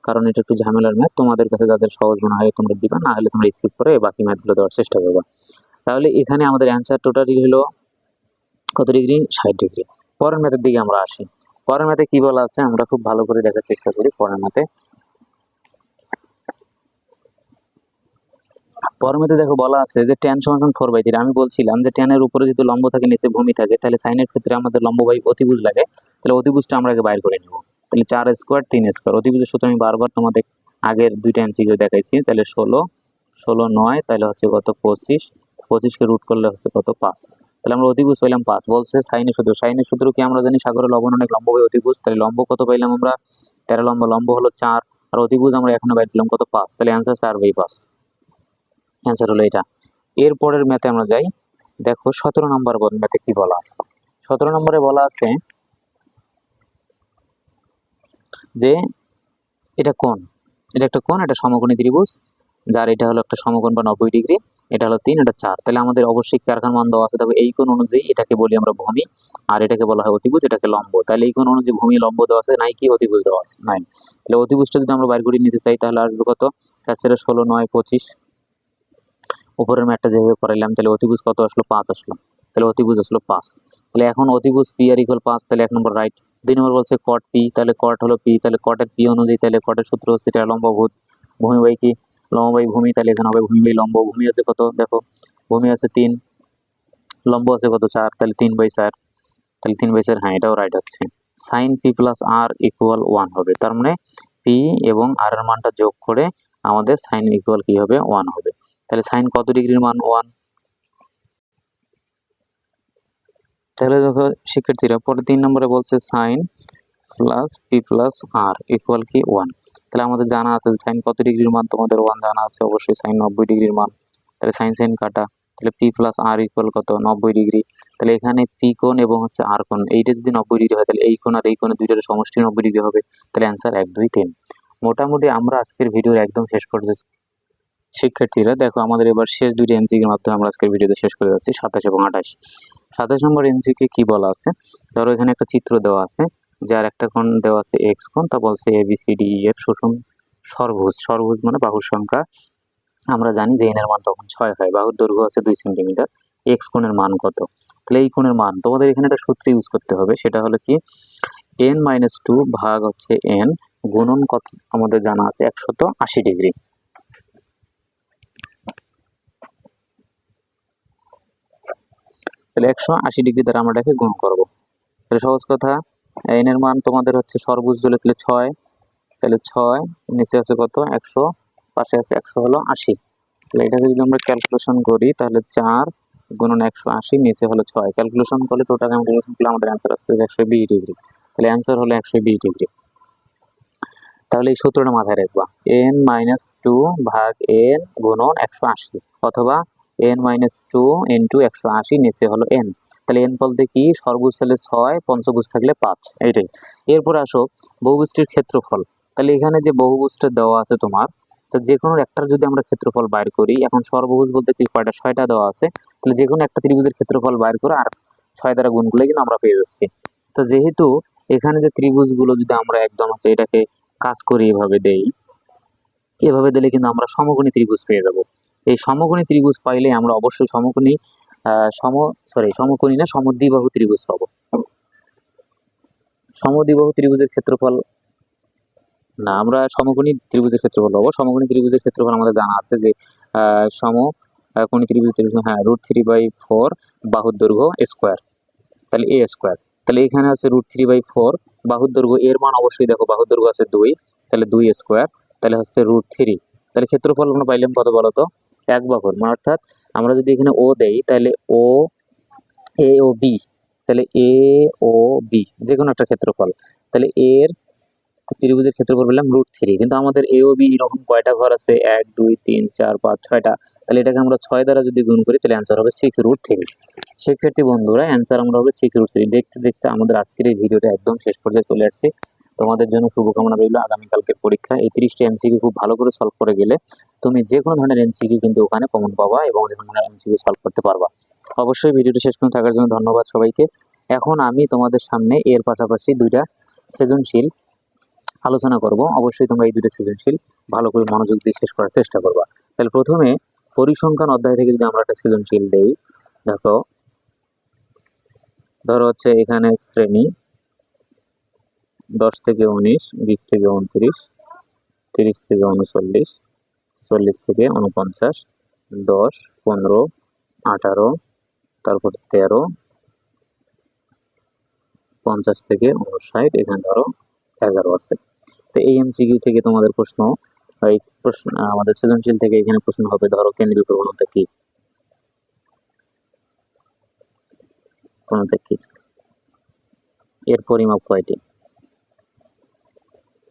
কারণ এটা একটু ঝামেলার ম্যাথ। তোমাদের কাছে যাদের সহজ মনে হয় তোমরা দিবা, না হলে তোমরা স্কিপ করে বাকি ম্যাথগুলো দেওয়ার চেষ্টা করবা। তাহলে এখানে আমাদের অ্যান্সার টোটালি হলো কত ডিগ্রি 60 ডিগ্রি। পরের ম্যাথের দিকে আমরা আসি। পরের ম্যাথে কি বলা আছে আমরা খুব ভালো করে দেখার চেষ্টা করি। পরের ম্যাথে দেখো বলা আছে যে tan সমান 4/3। আমি বলছিলাম যে tan এর উপরে যদি লম্ব থাকে নিচে ভূমি থাকে, তাহলে সাইনের ক্ষেত্রে আমাদের লম্ব বাই অতিভুজ লাগে। তাহলে অতিভুজটা আমরা আগে বাইর করে নেব। তাহলে 4 স্কোয়ার 3 স্কোয়ার অতিভুজের সূত্র আমি বারবার তোমাদের আগের দুইটা এমসিকিউ দেখাইছি। তাহলে 16 16 9 তাহলে হচ্ছে কত 25, 25 কে রুট করলে হচ্ছে কত 5। তাহলে আমরা অতিভুজ পাইলাম 5। বলছে সাইনের সূত্র কি আমরা জানি সাগরের লবণ অনেক লম্ব বাই অতিভুজ। তাহলে লম্ব কত পাইলাম আমরা 13 লম্ব হলো 4 আর অতিভুজ আমরা এখনো বাইর করলাম কত 5। তাহলে অ্যান্সার 4/5। অ্যান্সার হলো এটা। এরপরের ম্যাথে আমরা যাই। দেখো 17 নম্বর ম্যাথে কি বলা আছে। 17 নম্বরে বলা আছে যে এটা কোণ, এটা একটা কোণ, এটা সমকোণী ত্রিভুজ যার এটা হলো একটা সমকোণ বা 90 ডিগ্রি, এটা হলো 3 এটা 4। তাহলে আমাদের অবশ্যই কারখান মান দেওয়া আছে। দেখো এই কোণ অনুযায়ী এটাকে বলি আমরা ভূমি আর এটাকে বলা হয় অতিভুজ, এটাকে লম্ব। তাহলে এই কোণ অনুযায়ী ভূমি লম্ব দেওয়া আছে নাই, কি অতিভুজ দেওয়া আছে নাই। তাহলে অতিভুজটা যদি আমরা বাইর করে নিতে চাই তাহলে আসবে কত 16 9 25। উপরের ম্যাথটা যেভাবে করাইলাম তাহলে অতিভুজ কত আসলো 5 আসলো। তাহলে অতিভুজ আসলো 5। তাহলে এখন অতিভুজ পি আর ইকুয়াল 5। তাহলে 1 নম্বর রাইট। 2 নম্বর বলছে কট পি, তাহলে কট হলো পি, তাহলে কটের পি অনুযায়ী তাহলে কটের সূত্র হচ্ছে এটা লম্বভূত ভূমি বাই কি লম্ব বাই ভূমি। তাহলে এখানে হবে ভূমি বাই লম্ব। ভূমি আছে কত দেখো, ভূমি আছে 3, লম্ব আছে কত 4, তাহলে 3/4। তাহলে 3/4, হ্যাঁ এটাও রাইট হচ্ছে। সাইন পি প্লাস আর ইকুয়াল 1 হবে। তার মানে পি এবং আর এর মানটা যোগ করে আমাদের সাইন ইকুয়াল কি হবে 1 হবে। তাহলে সাইন কত ডিগ্রির মান 1। তাহলে দেখো শিক্ষার্থীরা পরে 3 নম্বরে বলছে সাইন প্লাস পি প্লাস আর ইকুয়াল কি 1। তাহলে আমাদের জানা আছে যে সাইন কত ডিগ্রির মান তোমাদের 1 জানা আছে অবশ্যই, সাইন 90 ডিগ্রির মান। তাহলে সাইন সাইন কাটা, তাহলে পি প্লাস আর ইকুয়াল কত 90 ডিগ্রি। তাহলে এখানে পি কোণ এবং হচ্ছে আর কোণ এইটা যদি 90 ডিগ্রি হয় তাহলে এই কোণ আর এই কোণের দুইটার সমষ্টি 90 ডিগ্রি হবে। তাহলে অ্যান্সার 1 2 3। মোটামুটি আমরা আজকের ভিডিওর একদম শেষ পর্যায়ে। শিক্ষার্থীরা দেখো আমাদের এবার শেষ দুইটি এমসিকিউর মাধ্যমে আমরা আজকের ভিডিওতে শেষ করে যাচ্ছি 27 এবং 28। 27 নম্বর এমসিকিউ কি বলা আছে, ধরো এখানে একটা চিত্র দেওয়া আছে যার একটা কোণ দেওয়া আছে এক্স কোণ, তা বলছে A B C D E F সুষম সর্বভুজ। সর্বভুজ মানে বাহুর সংখ্যা আমরা জানি যে এন এর মান তখন 6 হয়। বাহুর দৈর্ঘ্য আছে 2 সেন্টিমিটার। এক্স কোণের মান কত। তাহলে এই কোণের মান তোমাদের এখানে একটা সূত্র ইউজ করতে হবে, সেটা হলো কি n-2 ভাগ হচ্ছে n গুণন কত আমাদের জানা আছে 180 ডিগ্রি। তাহলে 180 ডিগ্রি দ্বারা আমরা এটাকে গুণ করবো। তাহলে সহজ কথা, এন এর মান তোমাদের হচ্ছে সর্বোচ্চ হলে তাহলে 6, তাহলে 6 নিচে আছে কত 100, পাশে আছে 100 হলো 80। তাহলে এটাকে যদি আমরা ক্যালকুলেশন করি তাহলে 4 গুণন 180 নিচে হলো 6, ক্যালকুলেশন করলে টোটাল ক্যালকুলেশন করলে আমাদের অ্যান্সার আসছে 120 ডিগ্রি। তাহলে অ্যান্সার হলো 120 ডিগ্রি। তাহলে এই সূত্রটা মাথায় রাখবা, n-2 ভাগ n গুণন 180 অথবা n-2 ইন্টু 180 নিচে হলো n। তাহলে n বলতে কি সর্বোচ্চ থাকলে 6, পঞ্চভুজ থাকলে 5, এইটাই। এরপর আসো বহুভুজটির ক্ষেত্রফল। তাহলে এখানে যে বহুভুজটা দেওয়া আছে তোমার, তো যে কোনো একটার যদি আমরা ক্ষেত্রফল বাইর করি, এখন সর্বভুজ বলতে কি কয়টা 6টা দেওয়া আছে, তাহলে যে কোনো একটা ত্রিভুজের ক্ষেত্রফল বাইর করে আর 6 দ্বারা গুণ করলে কিন্তু আমরা পেয়ে যাচ্ছি। তো যেহেতু এখানে যে ত্রিভুজগুলো যদি আমরা একদম হচ্ছে এটাকে কাজ করি এভাবে দেই, এভাবে দিলে কিন্তু আমরা সমকোণী ত্রিভুজ পেয়ে যাব। এই সমকোণী ত্রিভুজ পাইলে আমরা অবশ্যই সমকোণী না সমদ্বিবাহু ত্রিভুজ পাবো। সমদ্বিবাহু ত্রিভুজের ক্ষেত্রফল না, আমরা সমকোণী ত্রিভুজের ক্ষেত্রফল পাবো। সমকোণী ত্রিভুজের ক্ষেত্রফল আমাদের জানা আছে যে সমকোণী ত্রিভুজের হ্যাঁ √3/4 বাহুর দৈর্ঘ্য স্কোয়ার, তাহলে এ স্কোয়ার। তাহলে এখানে আছে √3/4 বাহুর দৈর্ঘ্য, এর মান অবশ্যই দেখো বাহুর দৈর্ঘ্য আছে 2, তাহলে 2 স্কোয়ার, তাহলে হচ্ছে √3। তাহলে ক্ষেত্রফল আমরা পাইলাম কত বলতো 1 বাহুর, মানে অর্থাৎ আমরা যদি এখানে ও দেই তাহলে ও এ ও বি, তাহলে এ ও বি যে কোনো একটা ক্ষেত্রফল, তাহলে এর ত্রিভুজের ক্ষেত্রফল বললাম √3, কিন্তু আমাদের এ ও বি এরকম কয়টা ঘর আছে, 1 2 3 4 5 6টা, তাহলে এটাকে আমরা 6 দ্বারা যদি গুণ করি তাহলে অ্যান্সার হবে 6√3। সেক্ষেত্রে বন্ধুরা অ্যান্সার আমরা হবে 6√3। দেখতে দেখতে আমাদের আজকের এই ভিডিওটা একদম শেষ পর্যায়ে চলে আসছে। তোমাদের জন্য শুভকামনা রইল আগামীকালকের পরীক্ষা। এই 30টা এমসিকিউ খুব ভালো করে সলভ করে গেলে তুমি যে কোনো ধরনের এমসিকিউ কিন্তু ওখানে কমন পাবা এবং যে কোনো ধরনের এমসিকিউ সলভ করতে পারবা। অবশ্যই ভিডিওটি শেষ পর্যন্ত থাকার জন্য ধন্যবাদ সবাইকে। এখন আমি তোমাদের সামনে এর পাশাপাশি 2টা সৃজনশীল আলোচনা করব। অবশ্যই তোমরা এই 2টা সৃজনশীল ভালো করে মনোযোগ দিয়ে শেষ করার চেষ্টা করবা। তাহলে প্রথমে পরিসংখ্যান অধ্যায় থেকে যদি আমরা একটা সৃজনশীল দেই, দেখো ধরো হচ্ছে এখানে শ্রেণী 10 থেকে 19, 20 থেকে 29, 30 থেকে 39, 40 থেকে 49, 10, 15, 18, তারপর 13, 50 থেকে 59, এখানে ধরো 11 আছে। তো এই এমসিকিউ থেকে তোমাদের প্রশ্ন, এই প্রশ্ন আমাদের সৃজনশীল থেকে এখানে প্রশ্ন হবে, ধরো কেন্দ্রীয় প্রবণতা কি, প্রবণতা কি, এর পরিমাপ কয়টি,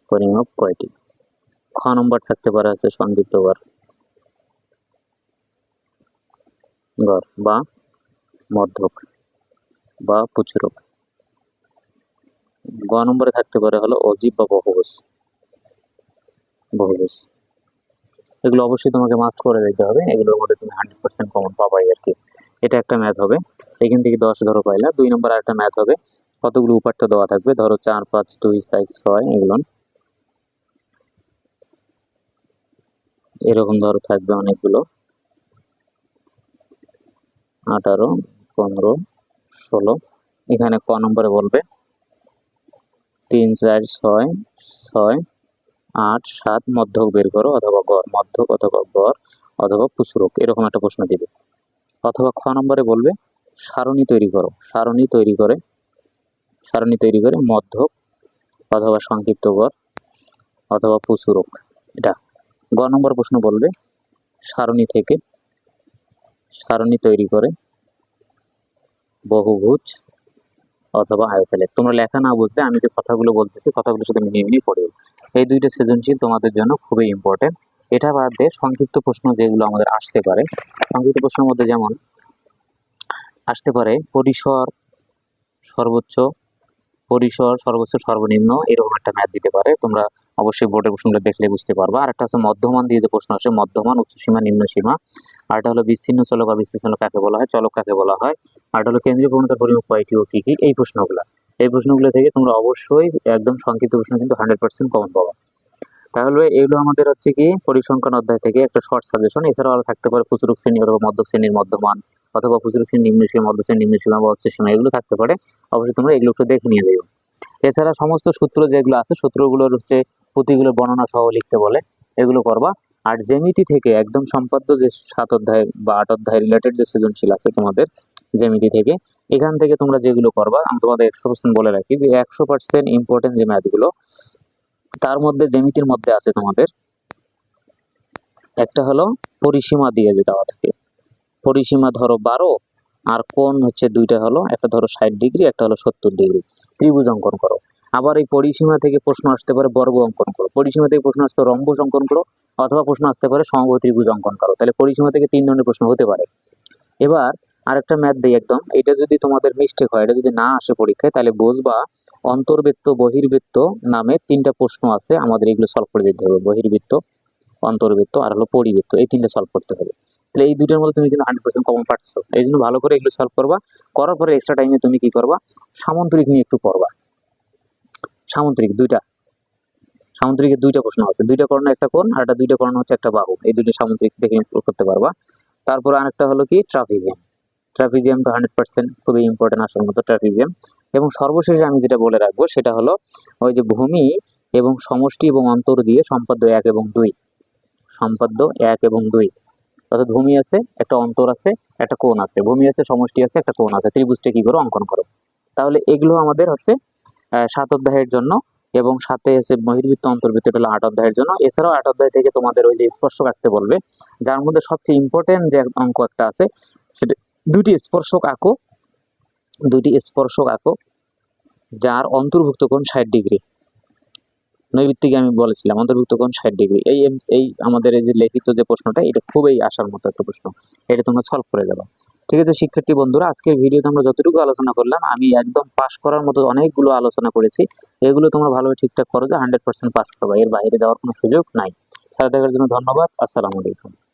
পরিমাপ কয়টি। খ নম্বর থাকতে পারে আছে সংক্ষিপ্ত গড়, গড় বা মধ্যক বা প্রচুরক। গ নম্বরে থাকতে পারে হলো অজীব বা বহুভুজ, বহুভুজ। এগুলো অবশ্যই তোমাকে মাস্ট করে দিতে হবে, এগুলোর মধ্যে তুমি 100% কমন পাবাই আর কি। এটা একটা ম্যাথ হবে, এখান থেকে 10 ধরো পাইলা। 2 নম্বর আরেকটা ম্যাথ হবে, কতগুলো উপাত্ত দেওয়া থাকবে, ধরো 4 5 2 6 6, এগুলো এরকম ধরো থাকবে অনেকগুলো, 18 15 16। এখানে ক নম্বরে বলবে 3 4 6 6 8 7 মধ্যক বের করো, অথবা গড়, মধ্যক অথবা গড় অথবা প্রচুরক, এরকম একটা প্রশ্ন দিবে। অথবা খ নম্বরে বলবে সারণী তৈরি করো, সারণী তৈরি করে মধ্যক অথবা সংক্ষিপ্ত গড় অথবা প্রচুরক। এটা গ নম্বর প্রশ্ন বলবে সারণী তৈরি করে বহুভুজ অথবা আয়তলেখ। তোমরা লেখা না বুঝলে আমি যে কথাগুলো বলতেছি কথাগুলো শুধু মিলিয়ে মিলিয়ে পড়ে। এই 2টা সৃজনশীল তোমাদের জন্য খুবই ইম্পর্টেন্ট। এটা বাদ দিয়ে সংক্ষিপ্ত প্রশ্ন যেগুলো আমাদের আসতে পারে, সংক্ষিপ্ত প্রশ্নের মধ্যে যেমন আসতে পারে পরিসর সর্বোচ্চ, সর্বনিম্ন, এরকম একটা ম্যাথ দিতে পারে। তোমরা অবশ্যই বোর্ডের প্রশ্নগুলো দেখলে বুঝতে পারবা। আর একটা আছে মধ্যমান দিয়ে যে প্রশ্ন আসে, মধ্যমান, উচ্চসীমা, নিম্নসীমা। আর এটা হলো বিচ্ছিন্ন চলক বা বিচ্ছিন্ন চলক কাকে বলা হয়, চলক কাকে বলা হয়। আর এটা হলো কেন্দ্রীয় প্রবণতার পরিমাপ কয়টি ও কি কি, এই প্রশ্নগুলো থেকে তোমরা অবশ্যই একদম সংক্ষিপ্ত প্রশ্ন কিন্তু 100% কমন পাবা। তাহলে এগুলো আমাদের হচ্ছে কি পরিসংখ্যান অধ্যায় থেকে একটা শর্ট সাজেশন। এছাড়াও আরো থাকতে পারে প্রচুরক শ্রেণী অথবা মধ্যক শ্রেণীর মধ্যমান, অথবা প্রচুরক শ্রেণীর নিম্নসীমা, মধ্য শ্রেণীর নিম্নসীমা বা উচ্চসীমা, এগুলো থাকতে পারে। অবশ্যই তোমরা এগুলো একটু দেখে নিয়ে যাও। এছাড়া সমস্ত সূত্র যেগুলো আছে, সূত্রগুলোর হচ্ছে পুঁথিগুলো বর্ণনা সহ লিখতে বলে, এগুলো করবা। আর জ্যামিতি থেকে একদম সম্পাদ্য যে 7 অধ্যায় বা 8 অধ্যায় রিলেটেড যে সৃজনশীল আছে তোমাদের জ্যামিতি থেকে, এখান থেকে তোমরা যেগুলো করবা, আমি তোমাদের 100% বলে রাখি যে 100% ইম্পর্টেন্ট যে ম্যাথগুলো, তার মধ্যে জ্যামিতির মধ্যে আছে তোমাদের একটা হলো পরিসীমা দিয়ে যে দেওয়া থাকে, পরিসীমা ধরো 12 আর কোণ হচ্ছে 2টা, হলো একটা ধরো 60 ডিগ্রি, একটা হলো 70 ডিগ্রি, ত্রিভুজ অঙ্কন করো। আবার এই পরিসীমা থেকে প্রশ্ন আসতে পারে বর্গ অঙ্কন করো, পরিসীমা থেকে প্রশ্ন আসতে রম্বস অঙ্কন করো, অথবা প্রশ্ন আসতে পারে সমবাহু ত্রিভুজ অঙ্কন করো। তাহলে পরিসীমা থেকে 3 ধরনের প্রশ্ন হতে পারে। এবার আরেকটা ম্যাথ দেই একদম, এটা যদি তোমাদের মিস্টেক হয়, এটা যদি না আসে পরীক্ষায়, তাহলে বুঝবা অন্তর্বৃত্ত বহির্বৃত্ত নামে 3টা প্রশ্ন আছে, আমাদের এগুলো সলভ করে দিতে হবে। বহির্বৃত্ত, অন্তর্বৃত্ত আর হলো পরিবৃত্ত, এই 3টা সলভ করতে হবে। তাহলে এই 2টার মধ্যে তুমি কিন্তু 100% কমন পাচ্ছ। এই জন্য ভালো করে এগুলো সলভ করবা। করার পরে এক্সট্রা টাইমে তুমি কি করবা, সামন্তরিক নিয়ে একটু পড়বা। সামন্তরিক 2টা, সামুদ্রিকের 2টা প্রশ্ন আছে, 2টা কর্ণ একটা কোণ, আর একটা 2টা কর্ণ হচ্ছে একটা বাহু, এই 2টা সামুদ্রিক থেকে ইমপ্রুভ করতে পারবা। তারপর আরেকটা হলো কি ট্রাপিজিয়াম, ট্রাপিজিয়াম তো 100% খুবই ইম্পর্টেন্ট আসার মতো ট্রাপিজিয়াম। এবং সর্বশেষে আমি যেটা বলে রাখবো সেটা হলো ওই যে ভূমি এবং সমষ্টি এবং অন্তর দিয়ে সম্পাদ্য 1 এবং 2, সম্পাদ্য 1 এবং 2, অর্থাৎ ভূমি আছে, একটা অন্তর আছে, একটা কোণ আছে, ভূমি আছে, সমষ্টি আছে, একটা কোণ আছে, ত্রিভুজটা কি করো অঙ্কন করো। তাহলে এগুলো আমাদের হচ্ছে 7 অধ্যায়ের জন্য, এবং সাথে এসে বহির্বৃত্ত অন্তর্বৃত্ত হলো 8 অধ্যায়ের জন্য। এছাড়াও 8 অধ্যায় থেকে তোমাদের ওই যে স্পর্শক আঁকতে বলবে, যার মধ্যে সবচেয়ে ইম্পর্টেন্ট যে অঙ্ক একটা আছে, সেটা 2টি স্পর্শক আঁকো, 2টি স্পর্শক আঁকো যার অন্তর্ভুক্ত কোণ 60 ডিগ্রি, নৈর্ব্যক্তিকে আমি বলেছিলাম অন্তর্ভুক্ত কোণ 60 ডিগ্রি। এই আমাদের এই যে লিখিত যে প্রশ্নটা, এটা খুবই আসার মতো একটা প্রশ্ন, এটা তোমরা সলভ করে যাবা। ঠিক আছে শিক্ষার্থী বন্ধুরা, আজকের ভিডিওতে আমরা যতটুকু আলোচনা করলাম, আমি একদম পাস করার মতো অনেকগুলো আলোচনা করেছি। এগুলো তোমরা ভালোভাবে ঠিকঠাক করো যে 100% পাস করবা, এর বাইরে যাওয়ার কোনো সুযোগ নাই। সাথে থাকার জন্য ধন্যবাদ। আসসালামু আলাইকুম।